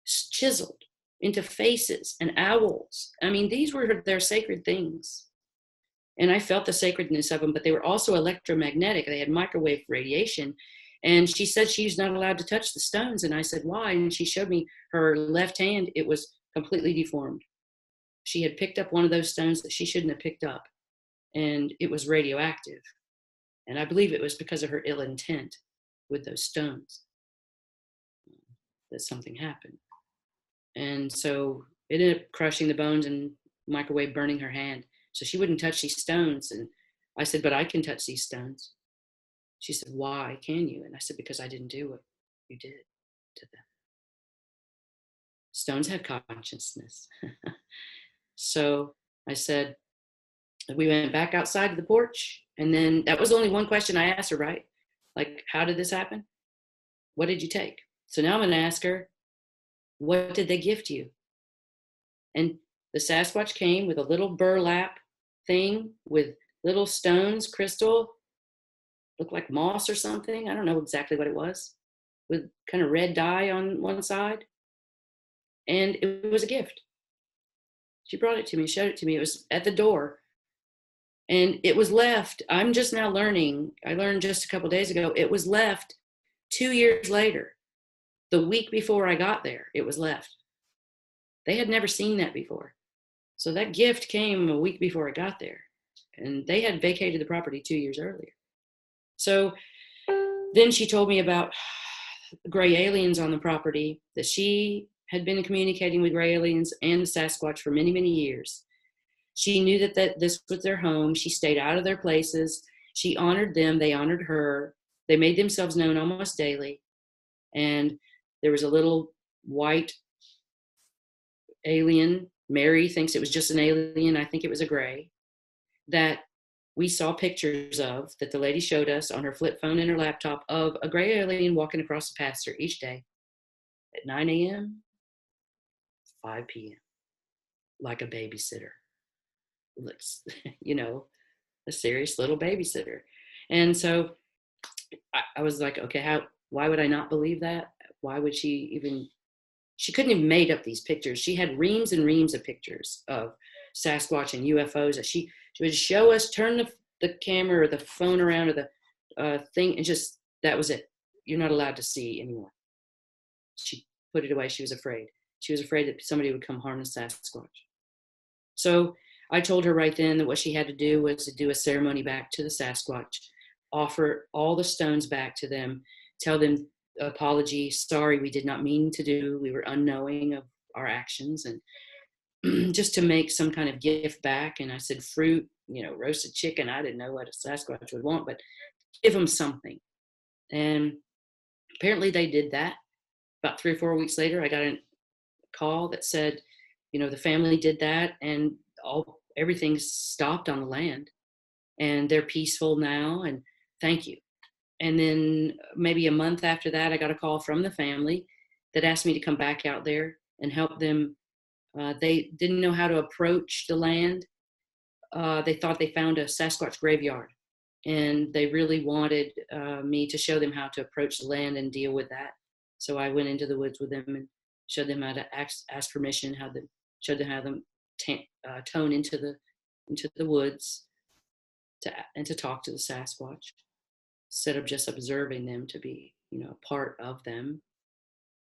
chiseled into faces and owls. I mean, these were their sacred things. And I felt the sacredness of them, but they were also electromagnetic. They had microwave radiation. And she said she's not allowed to touch the stones. And I said, "Why?" And she showed me her left hand. It was completely deformed. She had picked up one of those stones that she shouldn't have picked up. And it was radioactive. And I believe it was because of her ill intent with those stones that something happened. And so it ended up crushing the bones and microwave burning her hand. So she wouldn't touch these stones. And I said, "But I can touch these stones." She said, "Why can you?" And I said, "Because I didn't do what you did to them." Stones have consciousness. So I said, we went back outside to the porch. And then that was only one question I asked her, right? Like, how did this happen? What did you take? So now I'm going to ask her, what did they gift you? And the Sasquatch came with a little burlap thing with little stones, crystal, looked like moss or something. I don't know exactly what it was, with kind of red dye on one side. And it was a gift. She brought it to me, showed it to me. It was at the door. And it was left. I'm just now learning. I learned just a couple of days ago. It was left 2 years later. The week before I got there, it was left. They had never seen that before. So that gift came a week before I got there. And they had vacated the property 2 years earlier. So then she told me about gray aliens on the property, that she had been communicating with gray aliens and the Sasquatch for many, many years. She knew that this was their home. She stayed out of their places. She honored them. They honored her. They made themselves known almost daily. And there was a little white alien. Mary thinks it was just an alien. I think it was a gray, that we saw pictures of, that the lady showed us on her flip phone and her laptop, of a gray alien walking across the pasture each day at 9 a.m., 5 p.m., like a babysitter. Looks, a serious little babysitter. And so I was like, okay, why would I not believe that? Why would she couldn't have made up these pictures. She had reams and reams of pictures of Sasquatch and UFOs that she would show us, turn the camera or the phone around or the thing, and just That was it. You're not allowed to see anymore. She put it away. She was afraid. She was afraid that somebody would come harm the Sasquatch. So I told her right then that what she had to do was to do a ceremony back to the Sasquatch, offer all the stones back to them, tell them apology, sorry, we did not mean to do, we were unknowing of our actions, and just to make some kind of gift back. And I said fruit, roasted chicken. I didn't know what a Sasquatch would want, but give them something. And apparently they did that. About 3 or 4 weeks later, I got a call that said, the family did that, and everything stopped on the land, and they're peaceful now, and thank you. And then maybe a month after that, I got a call from the family that asked me to come back out there and help them. They didn't know how to approach the land. They thought they found a Sasquatch graveyard, and they really wanted me to show them how to approach the land and deal with that. So I went into the woods with them and showed them how to ask permission, showed them how to tone into the woods to talk to the Sasquatch, instead of just observing them, to be a part of them.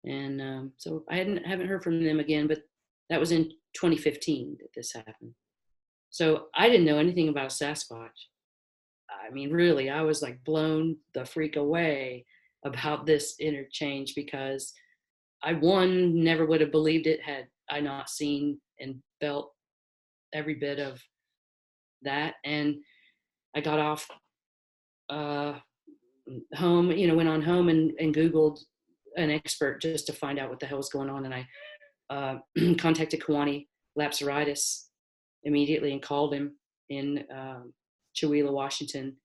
And so I haven't heard from them again, but that was in 2015 that this happened. So I didn't know anything about Sasquatch. I mean, really, I was like blown the freak away about this interchange, because I never would have believed it had I not seen and felt every bit of that. And I got off home, went on home and Googled an expert just to find out what the hell was going on. And I contacted Kawani Lapsaritis immediately and called him in Chewelah, Washington.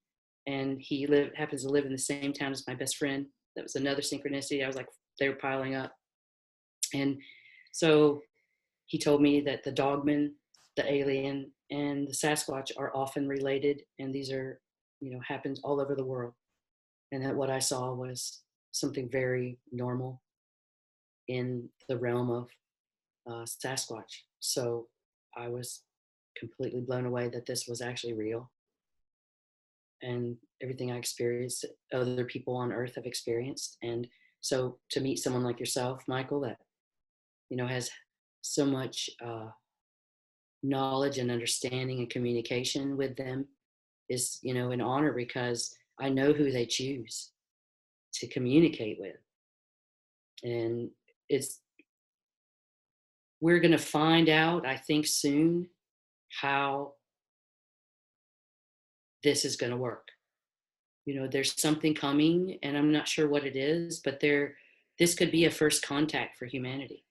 And he happens to live in the same town as my best friend. That was another synchronicity. I was like, they were piling up. And so he told me that the dogman, the alien, and the Sasquatch are often related, and these are, happens all over the world. And that what I saw was something very normal in the realm of Sasquatch. So I was completely blown away that this was actually real. And everything I experienced, other people on Earth have experienced. And so to meet someone like yourself, Michael, that, has so much knowledge and understanding and communication with them is, an honor, because I know who they choose to communicate with. And we're going to find out, I think, soon how this is going to work. There's something coming, and I'm not sure what it is, but this could be a first contact for humanity.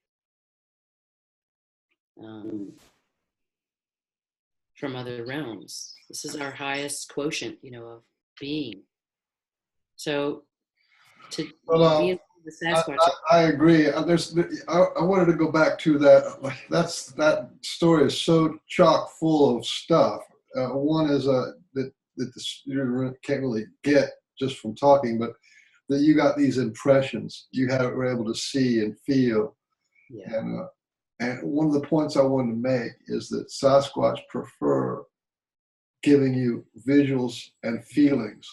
From other realms. This is our highest quotient, of being. So to be in the Sasquatch. I agree. I wanted to go back to that. That story is so chock full of stuff. One is that you can't really get just from talking, but that you got these impressions you were able to see and feel. Yeah. And one of the points I wanted to make is that Sasquatch prefer giving you visuals and feelings.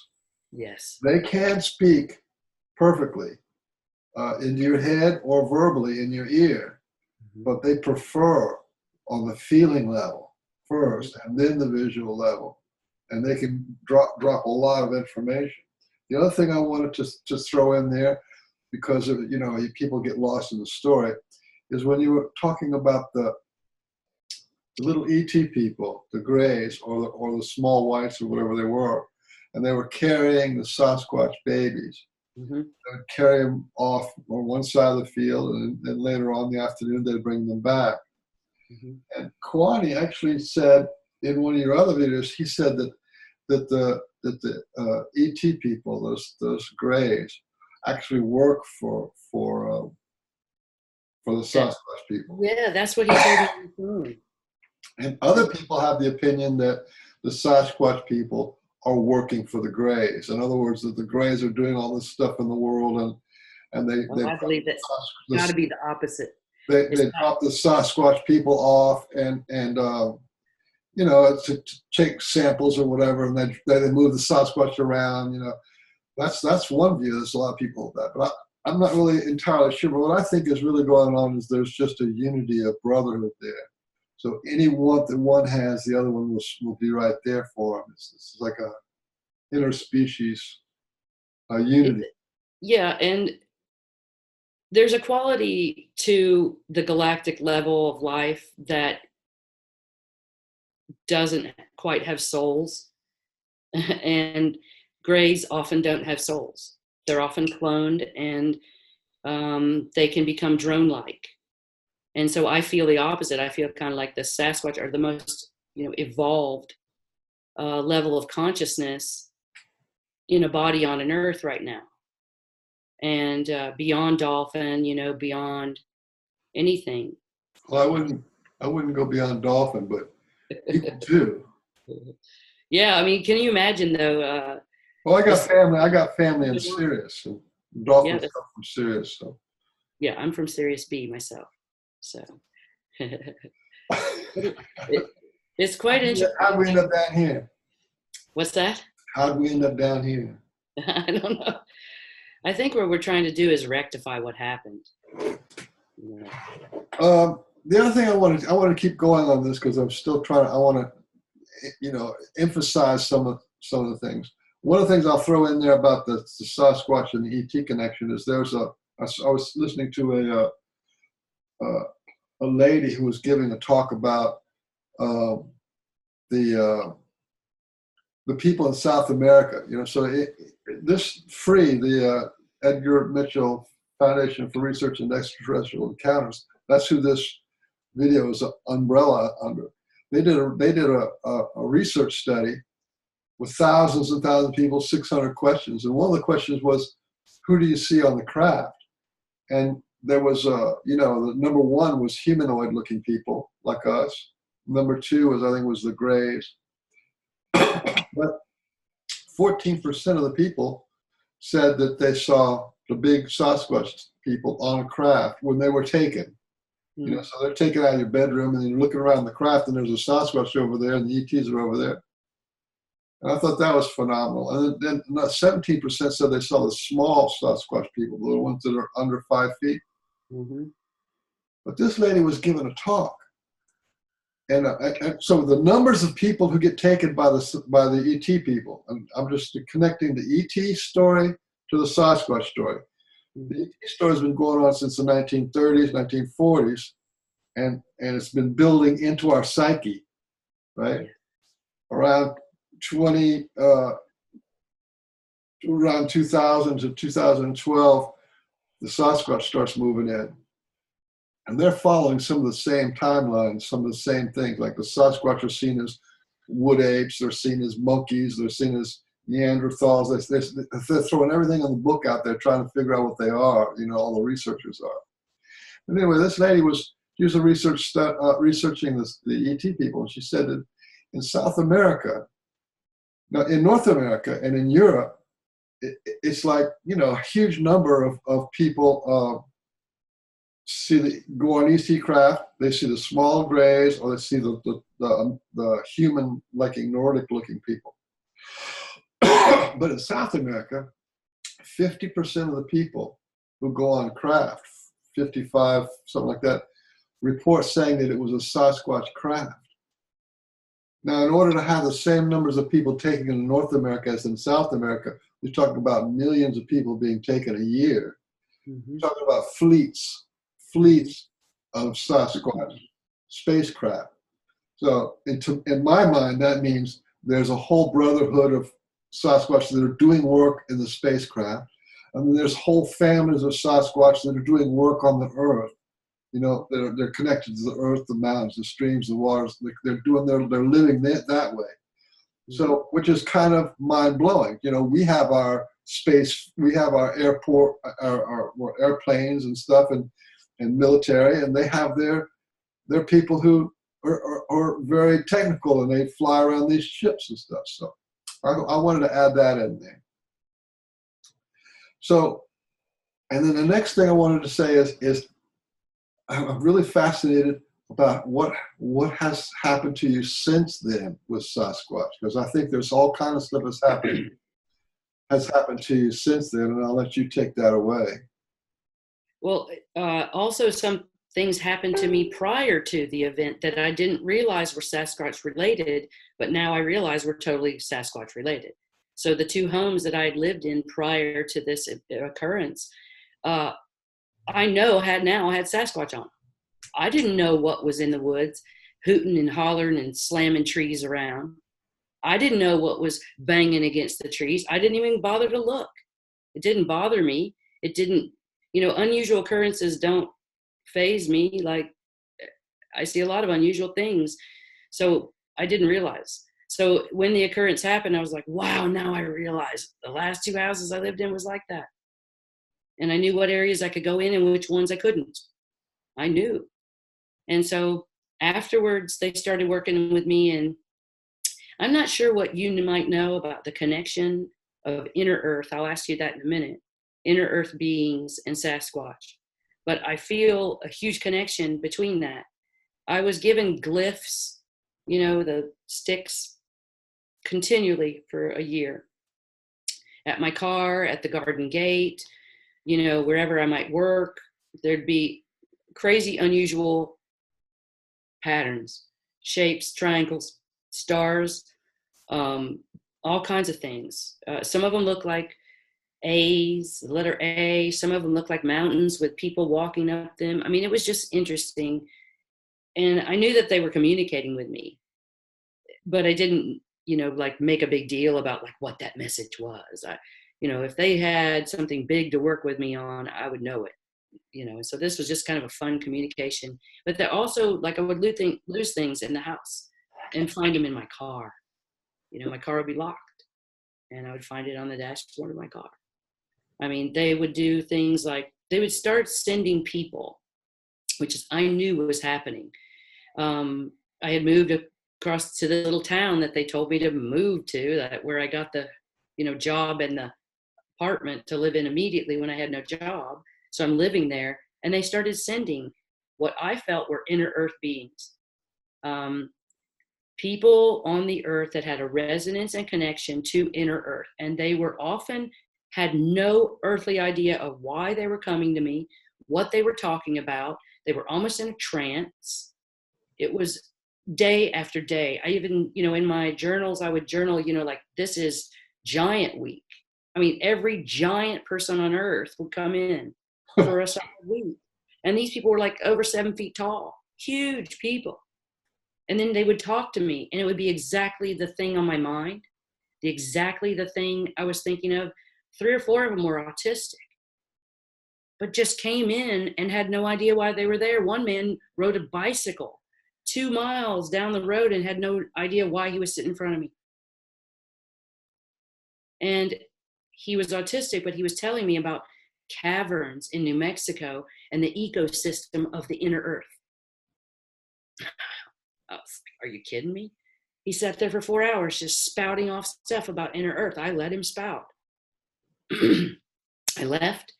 Yes. They can speak perfectly into your head or verbally in your ear, but they prefer on the feeling level first, and then the visual level. And they can drop a lot of information. The other thing I wanted to throw in there, because of, people get lost in the story, is when you were talking about the little ET people, the Greys, or the small whites, or whatever they were, and they were carrying the Sasquatch babies. Mm-hmm. They would carry them off on one side of the field, and then later on in the afternoon they'd bring them back. Mm-hmm. And Kawani actually said in one of your other videos, he said that the ET people, those Greys, actually work for the Sasquatch people. Yeah, that's what he told me. And other people have the opinion that the Sasquatch people are working for the Greys. In other words, that the Greys are doing all this stuff in the world, and they I believe that's got to be the opposite. They drop the Sasquatch people off and to take samples or whatever, and they move the Sasquatch around, That's one view. There's a lot of people with that, but I'm not really entirely sure. But what I think is really going on is there's just a unity of brotherhood there. So any want that one has, the other one will be right there for him. It's like a interspecies unity. Yeah, and there's a quality to the galactic level of life that doesn't quite have souls. And grays often don't have souls. They're often cloned, and they can become drone-like. And so I feel the opposite. I feel kind of like the Sasquatch are the most, evolved level of consciousness in a body on an earth right now. And beyond dolphin, beyond anything. Well, I wouldn't go beyond dolphin, but people do. Yeah, I mean, can you imagine though? Well, I got family in Sirius, so dolphins come from Sirius. So yeah, I'm from Sirius B myself, so it's quite interesting. How'd we end up down here? What's that? How'd we end up down here? I don't know. I think what we're trying to do is rectify what happened. The other thing I want to keep going on this because I'm still trying. I want to, emphasize some of the things. One of the things I'll throw in there about the Sasquatch and the ET connection is I was listening to a lady who was giving a talk about the people in South America. So the Edgar Mitchell Foundation for Research in Extraterrestrial Encounters. That's who this video is umbrella under. They did a research study with thousands and thousands of people, 600 questions, and one of the questions was, "Who do you see on the craft?" And there was the number one was humanoid-looking people like us. Number two was the Greys, but 14% of the people said that they saw the big Sasquatch people on a craft when they were taken. So they're taken out of your bedroom and then you're looking around the craft and there's a Sasquatch over there and the ETs are over there. And I thought that was phenomenal. And then 17% said they saw the small Sasquatch people, the ones that are under 5 feet. Mm-hmm. But this lady was giving a talk. And so the numbers of people who get taken by the ET people, and I'm just connecting the ET story to the Sasquatch story. The ET story has been going on since the 1930s, 1940s, and it's been building into our psyche, right? Around 2000 to 2012, the Sasquatch starts moving in. And they're following some of the same timelines, some of the same things. Like the Sasquatch are seen as wood apes, they're seen as monkeys, they're seen as Neanderthals. They're throwing everything in the book out there trying to figure out what they are, all the researchers are. And anyway, this lady was researching the ET people, and she said that in South America, now in North America and in Europe, it's like, a huge number of people go on ET craft, they see the small Greys, or they see the human-looking, Nordic-looking people. But in South America, 50% of the people who go on craft, 55, something like that, report saying that it was a Sasquatch craft. Now, in order to have the same numbers of people taken in North America as in South America, we're talking about millions of people being taken a year. Mm-hmm. We're talking about fleets of Sasquatch spacecraft. So in my mind, that means there's a whole brotherhood of Sasquatch that are doing work in the spacecraft. And then there's whole families of Sasquatch that are doing work on the Earth. They're connected to the Earth, the mountains, the streams, the waters. They're living that way. So, which is kind of mind blowing. We have our space, we have our airport, our airplanes and stuff, and military, and they have their people who are very technical, and they fly around these ships and stuff. So I wanted to add that in there. So, and then the next thing I wanted to say is I'm really fascinated about what has happened to you since then with Sasquatch, because I think there's all kinds of stuff that's happening has happened to you since then? And I'll let you take that away. Well, also some things happened to me prior to the event that I didn't realize were Sasquatch related, but now I realize were totally Sasquatch related. So the two homes that I had lived in prior to this occurrence, I know had Sasquatch on. I didn't know what was in the woods, hooting and hollering and slamming trees around. I didn't know what was banging against the trees. I didn't even bother to look. It didn't bother me. It didn't, unusual occurrences don't faze me. Like, I see a lot of unusual things. So I didn't realize. So when the occurrence happened, I was like, wow, now I realize the last two houses I lived in was like that. And I knew what areas I could go in and which ones I couldn't. I knew. And so afterwards, they started working with me. And I'm not sure what you might know about the connection of inner earth. I'll ask you that in a minute. Inner earth beings and Sasquatch. But I feel a huge connection between that. I was given glyphs, the sticks, continually for a year. At my car, at the garden gate, wherever I might work, there'd be crazy, unusual patterns, shapes, triangles, stars, all kinds of things. Some of them look like A's, the letter A. Some of them look like mountains with people walking up them. I mean, it was just interesting. And I knew that they were communicating with me, but I didn't, like make a big deal about like what that message was. If they had something big to work with me on, I would know it. And so this was just kind of a fun communication. But they're also like I would lose things in the house and find them in my car. My car would be locked and I would find it on the dashboard of my car. I mean, they would do things like they would start sending people, which is I knew was happening. I had moved across to the little town that they told me to move to, that where I got the, job and the apartment to live in immediately when I had no job. So I'm living there, and they started sending what I felt were inner earth beings. People on the earth that had a resonance and connection to inner earth. And they were often had no earthly idea of why they were coming to me, what they were talking about. They were almost in a trance. It was day after day. I even, in my journals, I would journal, like this is giant week. I mean, every giant person on earth would come in for a solid week. And these people were like over 7 feet tall, huge people. And then they would talk to me and it would be exactly the thing on my mind, exactly the thing I was thinking of. 3 or 4 of them were autistic, but just came in and had no idea why they were there. One man rode a bicycle 2 miles down the road and had no idea why he was sitting in front of me. And he was autistic, but he was telling me about caverns in New Mexico and the ecosystem of the inner earth. Oh, are you kidding me? He sat there for 4 hours just spouting off stuff about inner earth. I let him spout. I left.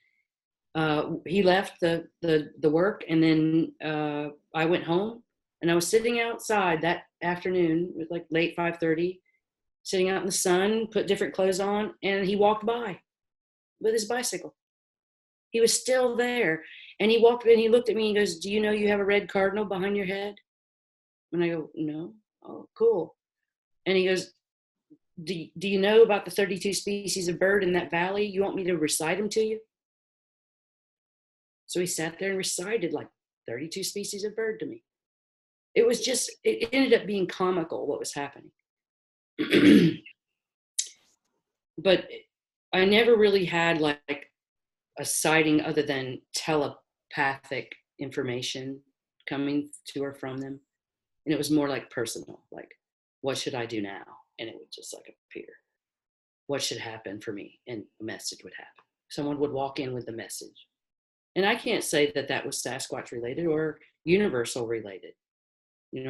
He left the work, and then I went home, and I was sitting outside that afternoon. It was like late 5:30, sitting out in the sun, put different clothes on, and he walked by with his bicycle. He was still there, and he walked and he looked at me and goes, "Do you know you have a red cardinal behind your head?" And I go, "No." "Oh, cool." And he goes, do you know about the 32 species of bird in that valley? You want me to recite them to you?" So he sat there and recited like 32 species of bird to me. It was just, it ended up being comical what was happening. But I never really had like a sighting other than telepathic information coming to or from them. And it was more like personal, like, what should I do now? And it would just like appear. What should happen for me? And a message would happen. Someone would walk in with the message. And I can't say that that was Sasquatch related or universal related.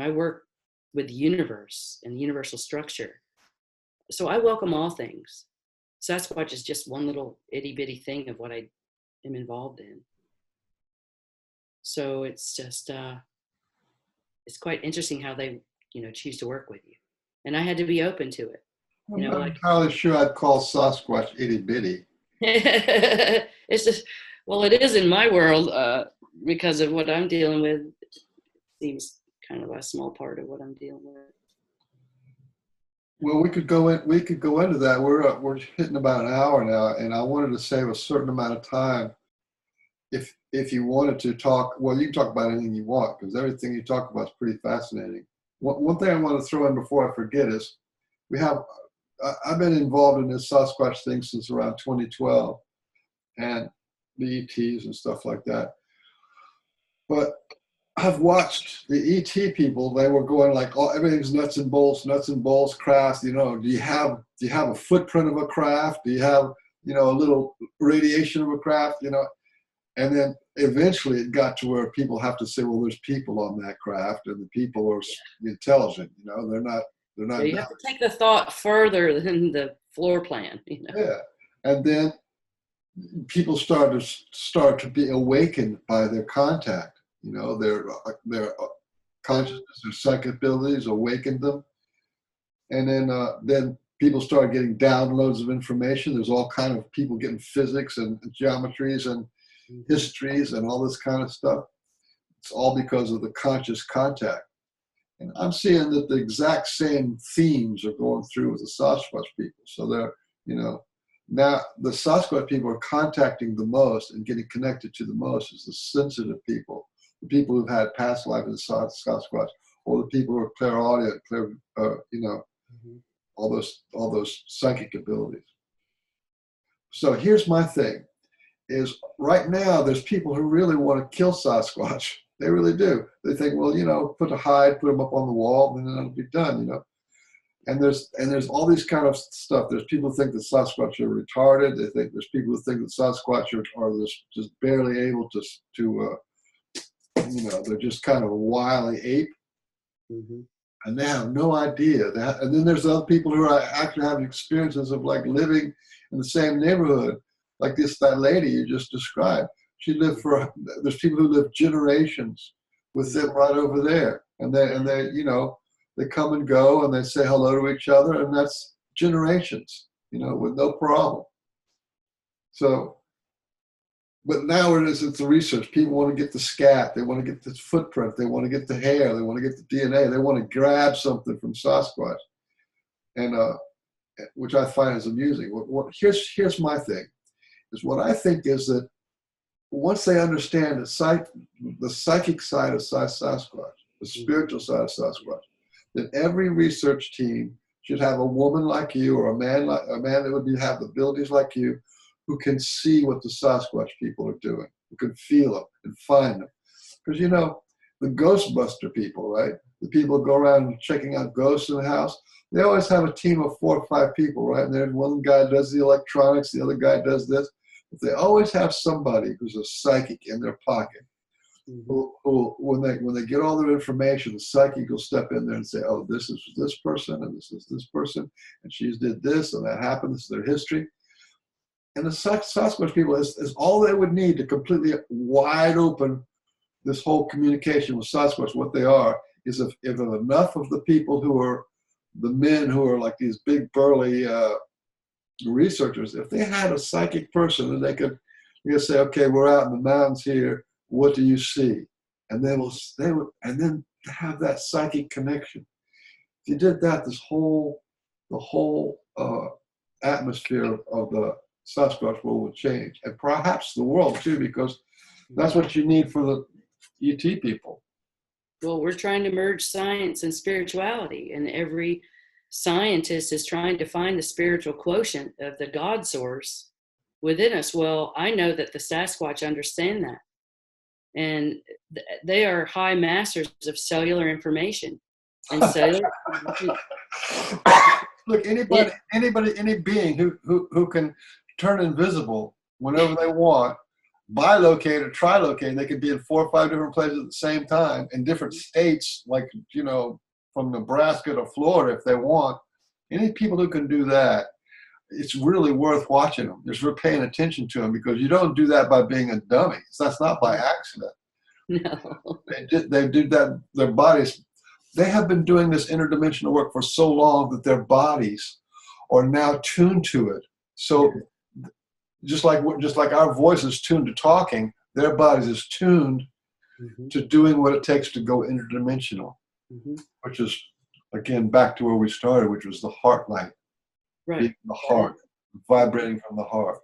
I work with the universe and the universal structure. So I welcome all things. Sasquatch is just one little itty bitty thing of what I am involved in. So it's just, it's quite interesting how they, choose to work with you. And I had to be open to it. I'm not entirely sure I'd call Sasquatch itty bitty. It's just, well, it is in my world, because of what I'm dealing with. It seems kind of a small part of what I'm dealing with. Well, we could go in. We could go into that. We're hitting about an hour now, and I wanted to save a certain amount of time. If you wanted to talk, well, you can talk about anything you want, because everything you talk about is pretty fascinating. One thing I want to throw in before I forget is I've been involved in this Sasquatch thing since around 2012, and the ETs and stuff like that. But I've watched the ET people. They were going like, "Oh, everything's nuts and bolts, craft. You know, do you have a footprint of a craft? Do you have, a little radiation of a craft? You know?" And then eventually it got to where people have to say, "Well, there's people on that craft, and the people are intelligent. They're not." So you have to take the thought further than the floor plan. Yeah, and then people start to be awakened by their contact. Their consciousness, their psychic abilities awakened them, and then people start getting downloads of information. There's all kind of people getting physics and geometries and histories and all this kind of stuff. It's all because of the conscious contact. And I'm seeing that the exact same themes are going through with the Sasquatch people. So they're, now the Sasquatch people are contacting the most and getting connected to the most is the sensitive people, the people who've had past life in Sasquatch, or the people who are clairaudient, all those psychic abilities. So here's my thing: is right now there's people who really want to kill Sasquatch. They really do. They think, well, put them up on the wall, and then it'll be done, And there's all these kind of stuff. There's people who think that Sasquatch are retarded. There's people who think that Sasquatch are just barely able to they're just kind of a wily ape, and they have no idea that. And then there's other people who are actually having experiences of like living in the same neighborhood, like that lady you just described. There's people who live generations with them right over there, and they come and go and they say hello to each other, and that's generations, with no problem. So, but nowadays it's the research. People want to get the scat, they want to get the footprint, they want to get the hair, they want to get the DNA, they want to grab something from Sasquatch, and which I find is amusing. Here's my thing: is what I think is that once they understand the psychic side of Sasquatch, the spiritual side of Sasquatch, that every research team should have a woman like you or a man that would have abilities like you, who can see what the Sasquatch people are doing, who can feel them and find them. Because the Ghostbuster people, right? The people who go around checking out ghosts in the house, they always have a team of 4 or 5 people, right? And there's one guy does the electronics, the other guy does this. But they always have somebody who's a psychic in their pocket, who when they get all their information, the psychic will step in there and say, "Oh, this is this person, and this is this person, and she did this, and that happened. This is their history." And the Sasquatch people is all they would need to completely wide open this whole communication with Sasquatch. What they are is if enough of the people who are the men who are like these big burly researchers, if they had a psychic person and they could say, "Okay, we're out in the mountains here. What do you see?" And they would have that psychic connection. If you did that, the whole atmosphere of the Sasquatch world would change, and perhaps the world too, because that's what you need for the ET people. Well, we're trying to merge science and spirituality, and every scientist is trying to find the spiritual quotient of the God source within us. Well, I know that the Sasquatch understand that, and they are high masters of cellular information. And cellular Look, any being who can turn invisible whenever they want, bilocate or trilocate, they could be in 4 or 5 different places at the same time in different states, like from Nebraska to Florida if they want. Any people who can do that, it's really worth watching them. Just we're paying attention to them, because you don't do that by being a dummy. That's not by accident. No. They do that. Their bodies. They have been doing this interdimensional work for so long that their bodies are now tuned to it. So just like our voice is tuned to talking, their bodies is tuned to doing what it takes to go interdimensional, which is, again, back to where we started, which was the heart light, being the heart, vibrating from the heart.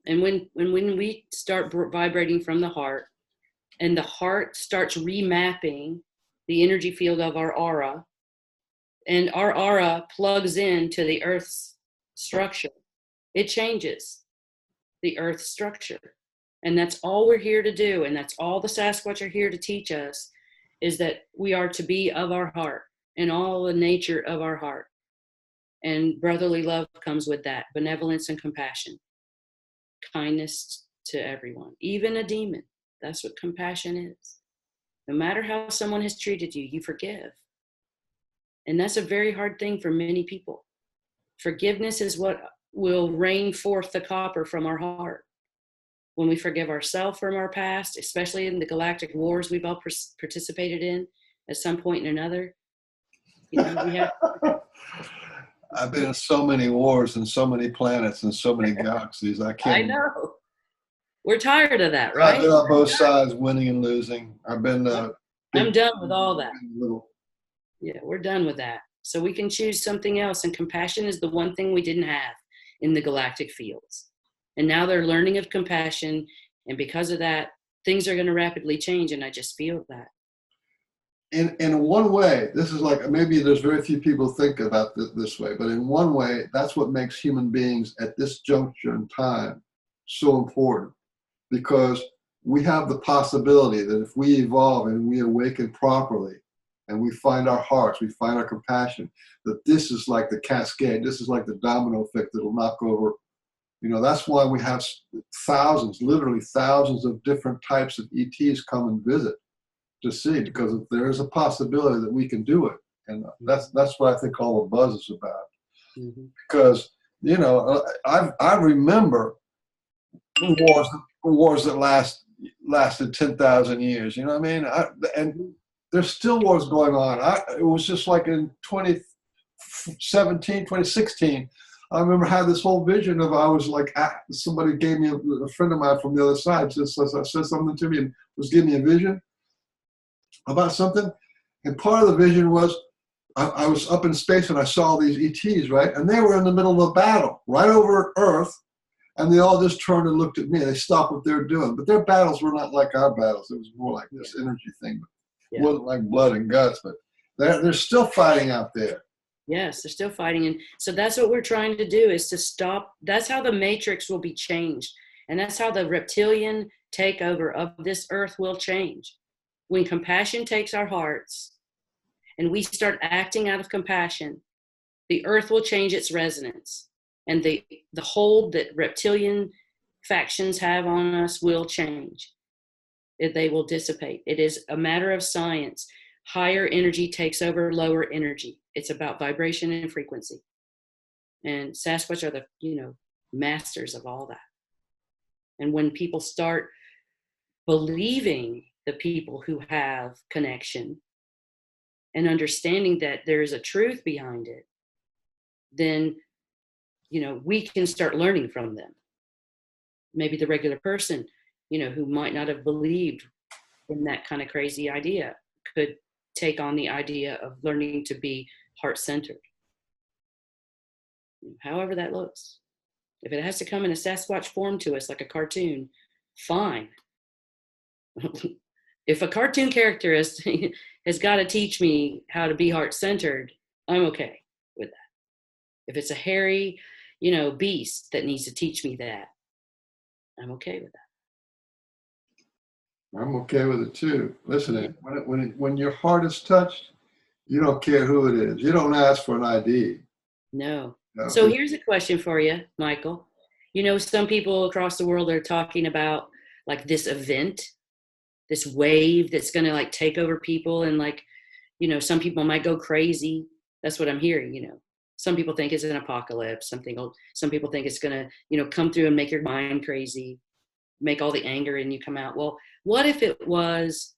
And when we start vibrating from the heart, and the heart starts remapping the energy field of our aura, and our aura plugs into the Earth's structure, it changes the Earth's structure. And that's all we're here to do. And that's all the Sasquatch are here to teach us, is that we are to be of our heart and all the nature of our heart. And brotherly love comes with that, benevolence and compassion, kindness to everyone, even a demon. That's what compassion is. No matter how someone has treated you, you forgive. And that's a very hard thing for many people. Forgiveness is what will rain forth the copper from our heart. When we forgive ourselves from our past, especially in the galactic wars we've all participated in at some point or another, we have. I've been in so many wars and so many planets and so many galaxies. I know. We're tired of that, right? I've been on both sides, winning and losing. I've been. I'm done with all that. Yeah, we're done with that. So we can choose something else. And compassion is the one thing we didn't have in the galactic fields. And now they're learning of compassion. And because of that, things are going to rapidly change. And I just feel that. In one way, this is like, maybe there's very few people think about this way, but in one way, that's what makes human beings at this juncture in time so important. Because we have the possibility that if we evolve and we awaken properly and we find our hearts, we find our compassion, that this is like the cascade, this is like the domino effect that will knock over. That's why we have thousands, literally thousands of different types of ETs come and visit to see, because there is a possibility that we can do it. And that's what I think all the buzz is about. Because, I remember wars that lasted 10,000 years, you know what I mean? And there's still wars going on. It was just like in 2017, 2016, I remember I had this whole vision of, I was like, somebody gave me, a friend of mine from the other side said something to me and was giving me a vision about something. And part of the vision was, I was up in space and I saw these ETs, right? And they were in the middle of a battle right over Earth. And they all just turned and looked at me. They stopped what they were doing. But their battles were not like our battles. It was more like this energy thing. It wasn't like blood and guts. But they're still fighting out there. Yes, they're still fighting. And so that's what we're trying to do, is to stop. That's how the matrix will be changed. And that's how the reptilian takeover of this earth will change. When compassion takes our hearts and we start acting out of compassion, the earth will change its resonance. And the hold that reptilian factions have on us will change. They will dissipate. It is a matter of science. Higher energy takes over lower energy. It's about vibration and frequency. And Sasquatch are the, masters of all that. And when people start believing the people who have connection and understanding that there's a truth behind it, then we can start learning from them. Maybe the regular person, who might not have believed in that kind of crazy idea could take on the idea of learning to be heart-centered. However that looks. If it has to come in a Sasquatch form to us, like a cartoon, fine. If a cartoon character has got to teach me how to be heart-centered, I'm okay with that. If it's a hairy, beast that needs to teach me that, I'm okay with that. I'm okay with it too. Listen, when your heart is touched, you don't care who it is. You don't ask for an ID. No. So here's a question for you, Michael. Some people across the world are talking about like this event, this wave that's going to like take over people, and like, some people might go crazy. That's what I'm hearing. Some people think it's an apocalypse. Some people think it's going to, come through and make your mind crazy, make all the anger in you come out. Well, what if it was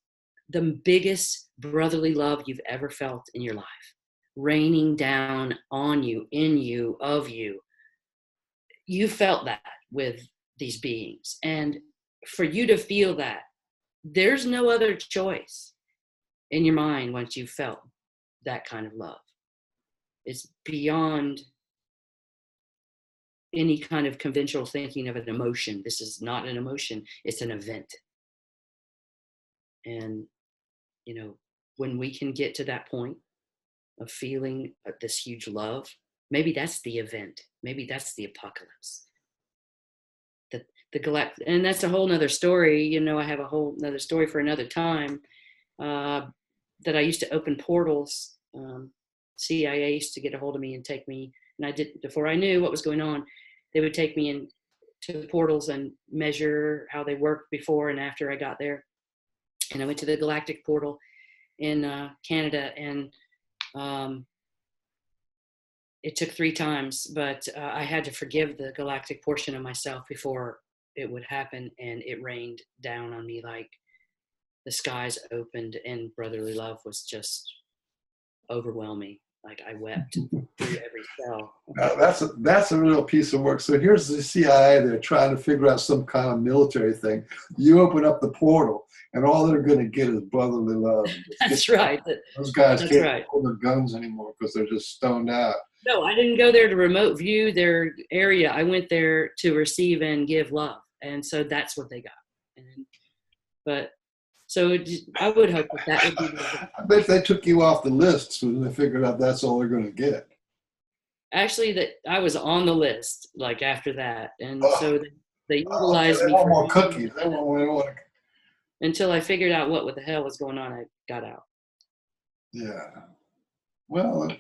the biggest brotherly love you've ever felt in your life? raining down on you, in you, of you. You felt that with these beings. And for you to feel that, there's no other choice in your mind once you felt that kind of love. It's beyond any kind of conventional thinking of an emotion. This is not an emotion, it's an event. And, you know, when we can get to that point of feeling this huge love, maybe that's the event. Maybe that's the apocalypse. The galactic, and that's a whole nother story. You know, I have a whole nother story for another time. That I used to open portals. CIA used to get a hold of me and take me, and I did, before I knew what was going on, they would take me into portals and measure how they worked before and after I got there. And I went to the galactic portal in Canada, and it took 3 times, but I had to forgive the galactic portion of myself before it would happen. And it rained down on me like the skies opened, and brotherly love was just overwhelming. Like I wept through every cell. Now, that's a real piece of work. So here's the CIA. They're trying to figure out some kind of military thing. You open up the portal, and all they're going to get is brotherly love. That's right. Those guys That's can't right. hold their guns anymore because they're just stoned out. No, I didn't go there to remote view their area. I went there to receive and give love. And so that's what they got. But so I would hope that would be. I bet they took you off the list when they figured out that's all they're going to get. Actually, that I was on the list like after that. And so they utilized they me want for more cookies. They want until I figured out what the hell was going on. I got out. Yeah. Well,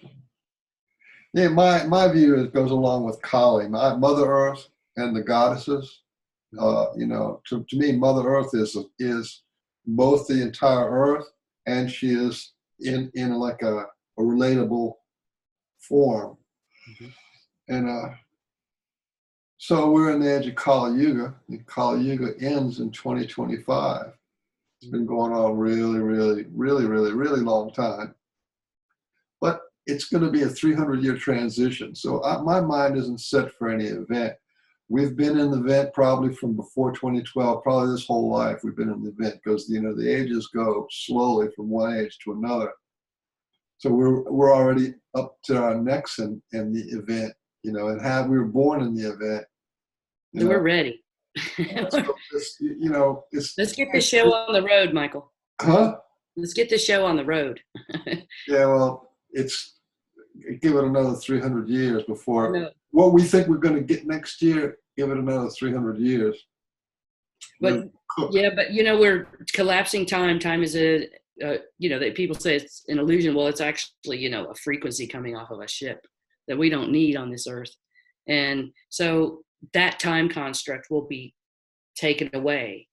yeah, my view goes along with Kali, Mother Earth and the goddesses. You know, to me, Mother Earth is both the entire Earth, and she is in like a relatable form. Mm-hmm. And so we're on the edge of Kali Yuga. And Kali Yuga ends in 2025. It's been going on really, really, really, really, really long time. But it's going to be a 300-year transition. So my mind isn't set for any event. We've been in the event probably from before 2012, probably this whole life we've been in the event, because, you know, the ages go slowly from one age to another. So we're already up to our necks in the event, you know, and we were born in the event. So we're ready. So you know, let's get this show on the road, Michael. Huh? Let's get this show on the road. Yeah, well, give it another 300 years before what we think we're going to get next year. Give it another 300 years. But yeah, but you know, we're collapsing time. Time is you know, that people say it's an illusion. Well, it's actually, you know, a frequency coming off of a ship that we don't need on this earth. And so that time construct will be taken away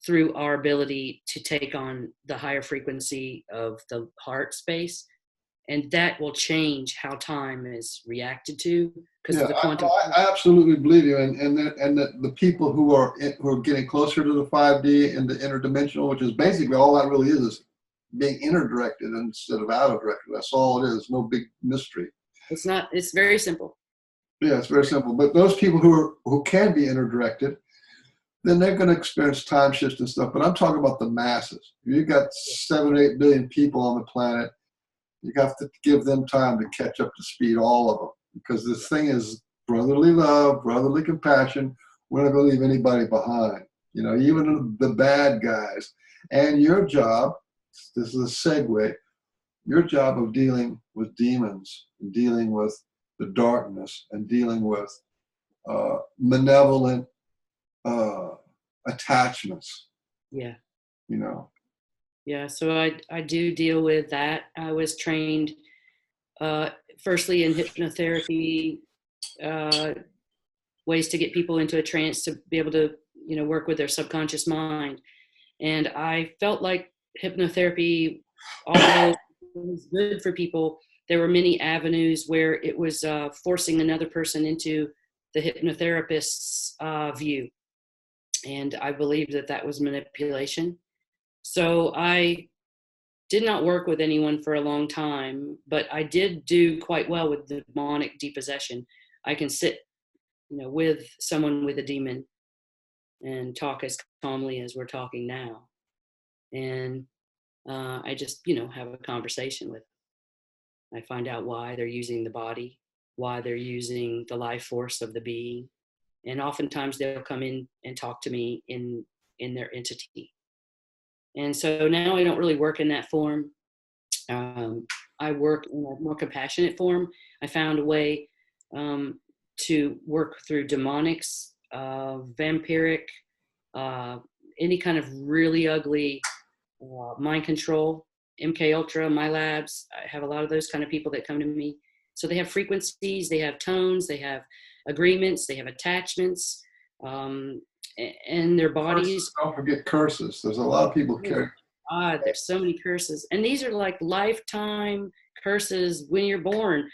through our ability to take on the higher frequency of the heart space. And that will change how time is reacted to because of the quantum. I absolutely believe you. And the people who are getting closer to the 5D and the interdimensional, which is basically all that really is being interdirected instead of out of directed. That's all it is. No big mystery. It's not. It's very simple. Yeah, it's very simple. But those people who can be interdirected, then they're going to experience time shifts and stuff. But I'm talking about the masses. You got 7 or 8 billion people on the planet. You have to give them time to catch up to speed, all of them, because this thing is brotherly love, brotherly compassion. We're not going to leave anybody behind, you know, even the bad guys. And your job, this is a segue, your job of dealing with demons, and dealing with the darkness, and dealing with malevolent attachments. Yeah. You know. Yeah, so I do deal with that. I was trained firstly in hypnotherapy, ways to get people into a trance to be able to, you know, work with their subconscious mind. And I felt like hypnotherapy, although it was good for people, there were many avenues where it was forcing another person into the hypnotherapist's view. And I believe that was manipulation. So I did not work with anyone for a long time, but I did do quite well with demonic depossession. I can sit, with someone with a demon and talk as calmly as we're talking now. And I just, have a conversation with them. I find out why they're using the body, why they're using the life force of the being. And oftentimes they'll come in and talk to me in their entity. And so now I don't really work in that form. I work in a more compassionate form. I found a way to work through demonics, vampiric, any kind of really ugly mind control, MK Ultra, my labs. I have a lot of those kind of people that come to me. So they have frequencies, they have tones, they have agreements, they have attachments, and their bodies. Don't forget curses. There's a lot of people carry. There's so many curses. And these are like lifetime curses when you're born,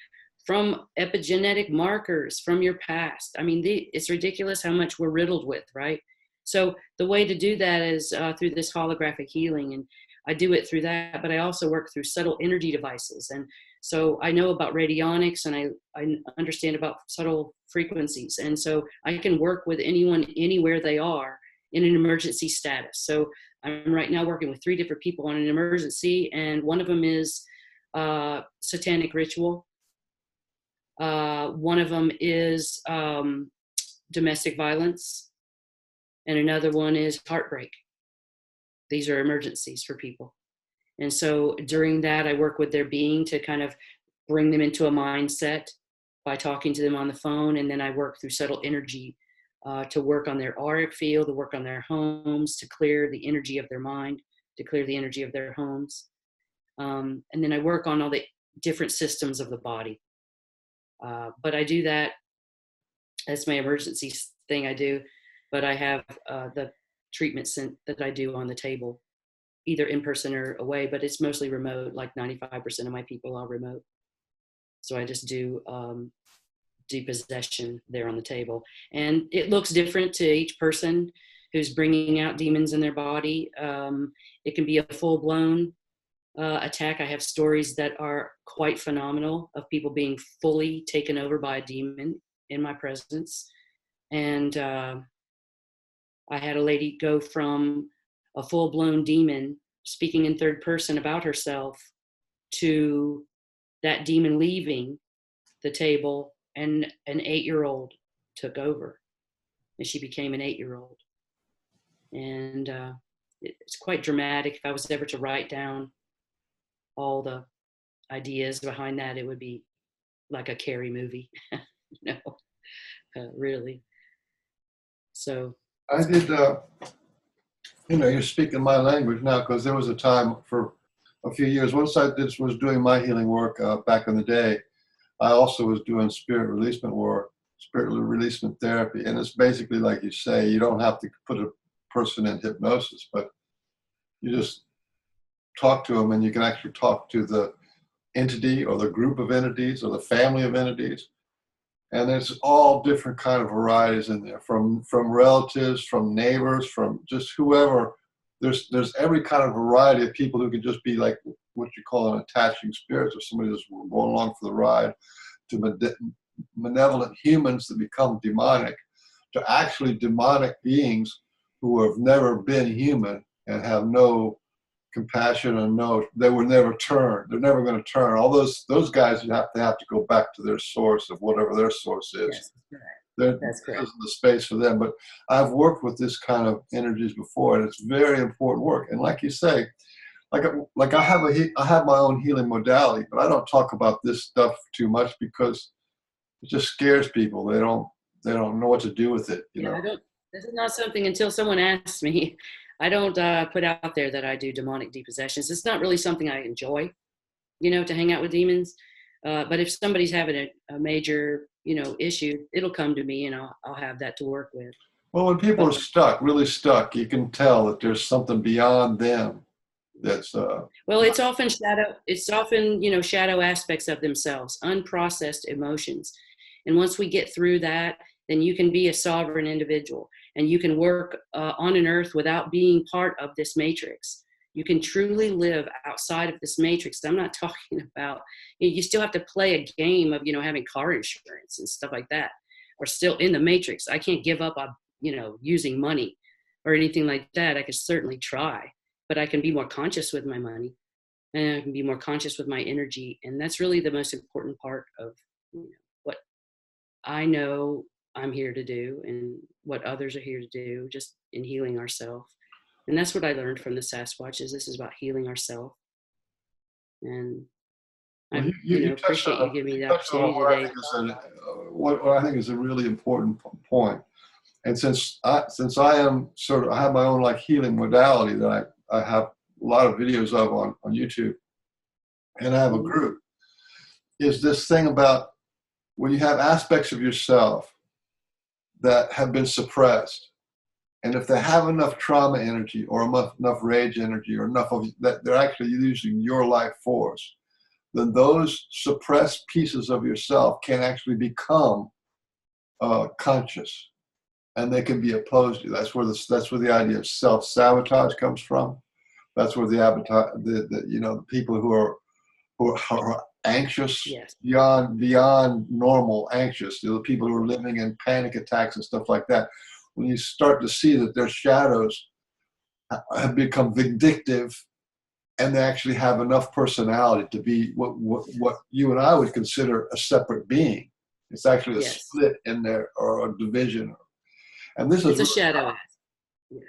from epigenetic markers from your past. I mean, it's ridiculous how much we're riddled with, right? So the way to do that is through this holographic healing. And I do it through that, but I also work through subtle energy devices. And so I know about radionics, and I understand about subtle frequencies. And so I can work with anyone, anywhere they are in an emergency status. So I'm right now working with 3 different people on an emergency, and one of them is satanic ritual. One of them is domestic violence, and another one is heartbreak. These are emergencies for people. And so during that, I work with their being to kind of bring them into a mindset by talking to them on the phone. And then I work through subtle energy to work on their auric field, to work on their homes, to clear the energy of their mind, to clear the energy of their homes. And then I work on all the different systems of the body. But I do that. That's my emergency thing I do. But I have the treatment that I do on the table, either in person or away, but it's mostly remote. Like 95% of my people are remote. So I just do depossession there on the table. And it looks different to each person who's bringing out demons in their body. It can be a full-blown attack. I have stories that are quite phenomenal of people being fully taken over by a demon in my presence. And I had a lady go from a full-blown demon speaking in third person about herself to that demon leaving the table, and an 8-year-old took over, and she became an 8-year-old. And it's quite dramatic. If I was ever to write down all the ideas behind that, it would be like a Carrie movie, really. So I did, you're speaking my language now, because there was a time for a few years, once I was doing my healing work back in the day, I also was doing spirit releasement therapy. And it's basically like you say, you don't have to put a person in hypnosis, but you just talk to them, and you can actually talk to the entity or the group of entities or the family of entities. And there's all different kind of varieties in there, from relatives, from neighbors, from just whoever. There's every kind of variety of people who can just be like what you call an attaching spirit, or somebody that's going along for the ride, to malevolent humans that become demonic, to actually demonic beings who have never been human and have no compassion, and they will never turn. They're never going to turn. All those guys, you have to go back to their source of whatever their source is. yes, That's correct. There's the space for them. But I've worked with this kind of energies before, and it's very important work. And like you say, like I have my own healing modality, but I don't talk about this stuff too much because it just scares people. They don't know what to do with it. This is not something, until someone asks me, I don't put out there that I do demonic depossessions. It's not really something I enjoy, to hang out with demons. But if somebody's having a major, issue, it'll come to me, and I'll have that to work with. Well, when people are really stuck, you can tell that there's something beyond them. That's well, it's often shadow. It's often, shadow aspects of themselves, unprocessed emotions. And once we get through that, then you can be a sovereign individual, and you can work on an earth without being part of this matrix. You can truly live outside of this matrix. I'm not talking about, you still have to play a game of, having car insurance and stuff like that, or still in the matrix. I can't give up on, using money or anything like that. I could certainly try, but I can be more conscious with my money, and I can be more conscious with my energy. And that's really the most important part of what I know I'm here to do, and what others are here to do, just in healing ourselves. And that's what I learned from the Sasquatch, is this is about healing ourselves. And Well, I appreciate you giving me the touched on opportunity what I today. think is what I think is a really important point. And since I am I have my own like healing modality that I have a lot of videos of on YouTube, and I have a group, is this thing about when you have aspects of yourself that have been suppressed, and if they have enough trauma energy or enough rage energy or enough of that, they're actually using your life force, then those suppressed pieces of yourself can actually become conscious, and they can be opposed to you. That's where the idea of self-sabotage comes from. That's where the people who are anxious, Yes. beyond normal anxious, the people who are living in panic attacks and stuff like that, when you start to see that their shadows have become vindictive, and they actually have enough personality to be what you and I would consider a separate being. It's actually a split in there, or a division. And this is a shadow.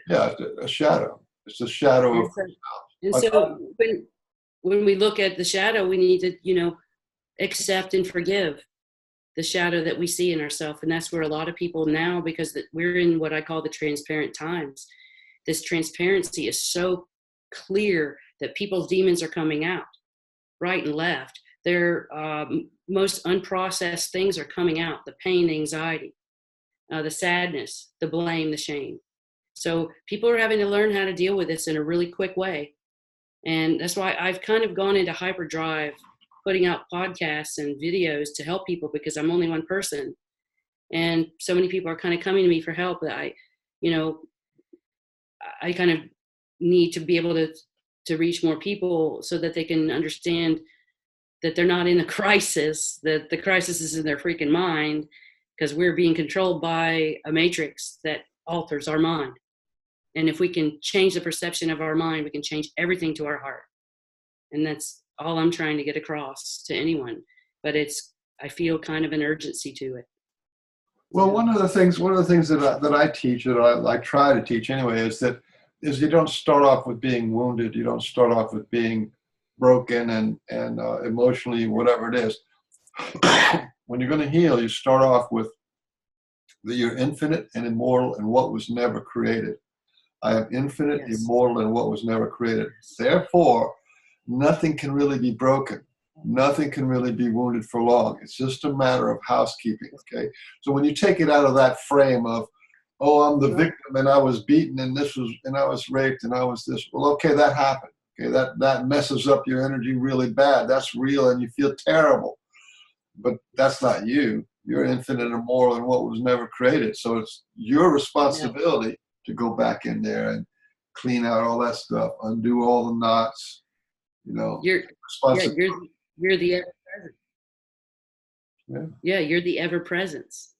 Yeah, it's a shadow. It's a shadow of. And so when we look at the shadow, we need to, accept and forgive the shadow that we see in ourselves. And that's where a lot of people now, because we're in what I call the transparent times, this transparency is so clear that people's demons are coming out right and left. Their most unprocessed things are coming out: the pain, the anxiety, the sadness, the blame, the shame. So people are having to learn how to deal with this in a really quick way. And that's why I've kind of gone into hyperdrive, putting out podcasts and videos to help people, because I'm only one person. And so many people are kind of coming to me for help that I kind of need to be able to reach more people, so that they can understand that they're not in a crisis, that the crisis is in their freaking mind, because we're being controlled by a matrix that alters our mind. And if we can change the perception of our mind, we can change everything to our heart. And that's all I'm trying to get across to anyone. But I feel kind of an urgency to it. Well, one of the things that I teach, that I try to teach anyway, is you don't start off with being wounded. You don't start off with being broken and emotionally, whatever it is. When you're going to heal, you start off with that you're infinite and immortal and what was never created. I am infinite, Yes. immortal, and what was never created. Therefore, nothing can really be broken. Nothing can really be wounded for long. It's just a matter of housekeeping, okay? So when you take it out of that frame of, oh, I'm the victim and I was beaten and I was raped and I was this, well, okay, that happened. Okay, that messes up your energy really bad. That's real and you feel terrible. But that's not you. You're infinite and immortal and what was never created. So it's your responsibility to go back in there and clean out all that stuff, undo all the knots, You're the ever present. Yeah, you're the ever presence.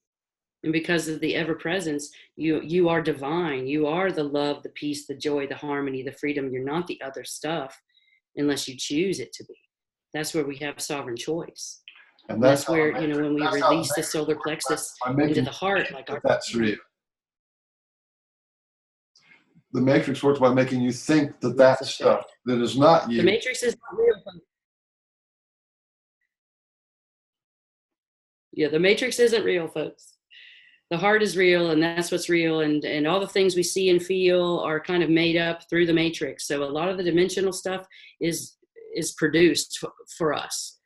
And because of the ever presence, you are divine. You are the love, the peace, the joy, the harmony, the freedom. You're not the other stuff unless you choose it to be. That's where we have sovereign choice. And that's where, when we release the solar plexus into the heart, that's real. The matrix works by making you think that stuff that is not you. The matrix is not real. Yeah, the matrix isn't real, folks. The heart is real, and that's what's real. And all the things we see and feel are kind of made up through the matrix. So a lot of the dimensional stuff is produced for us.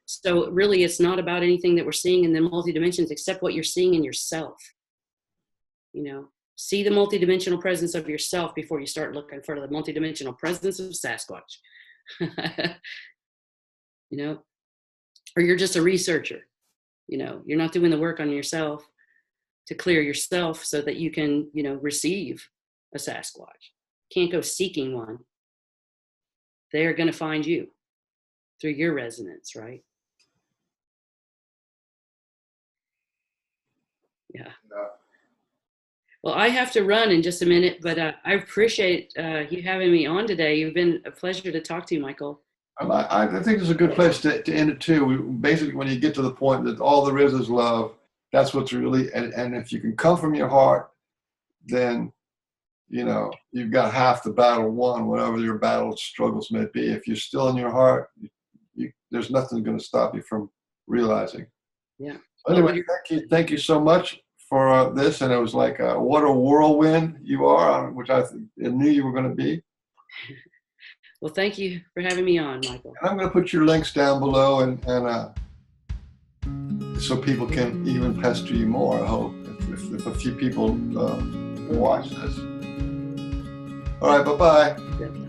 So really, it's not about anything that we're seeing in the multi-dimensions, except what you're seeing in yourself. See the multi-dimensional presence of yourself before you start looking for the multi-dimensional presence of Sasquatch. Or you're just a researcher. You're not doing the work on yourself to clear yourself so that you can, receive a Sasquatch. Can't go seeking one. they're going to find you through your resonance, right? Yeah. Well, I have to run in just a minute, but I appreciate you having me on today. You've been a pleasure to talk to you, Michael. I think it's a good place to end it too. Basically, when you get to the point that all there is love, that's what's really, and if you can come from your heart, then, you know, you've got half the battle won, whatever your battle struggles may be. If you're still in your heart, there's nothing going to stop you from realizing. Yeah. Anyway, thank you so much for this. And it was like, what a whirlwind you are, which I knew you were going to be. Well, thank you for having me on, Michael. And I'm going to put your links down below, and so people can even pester you more, I hope, if a few people watch this. All right, bye-bye. Yeah.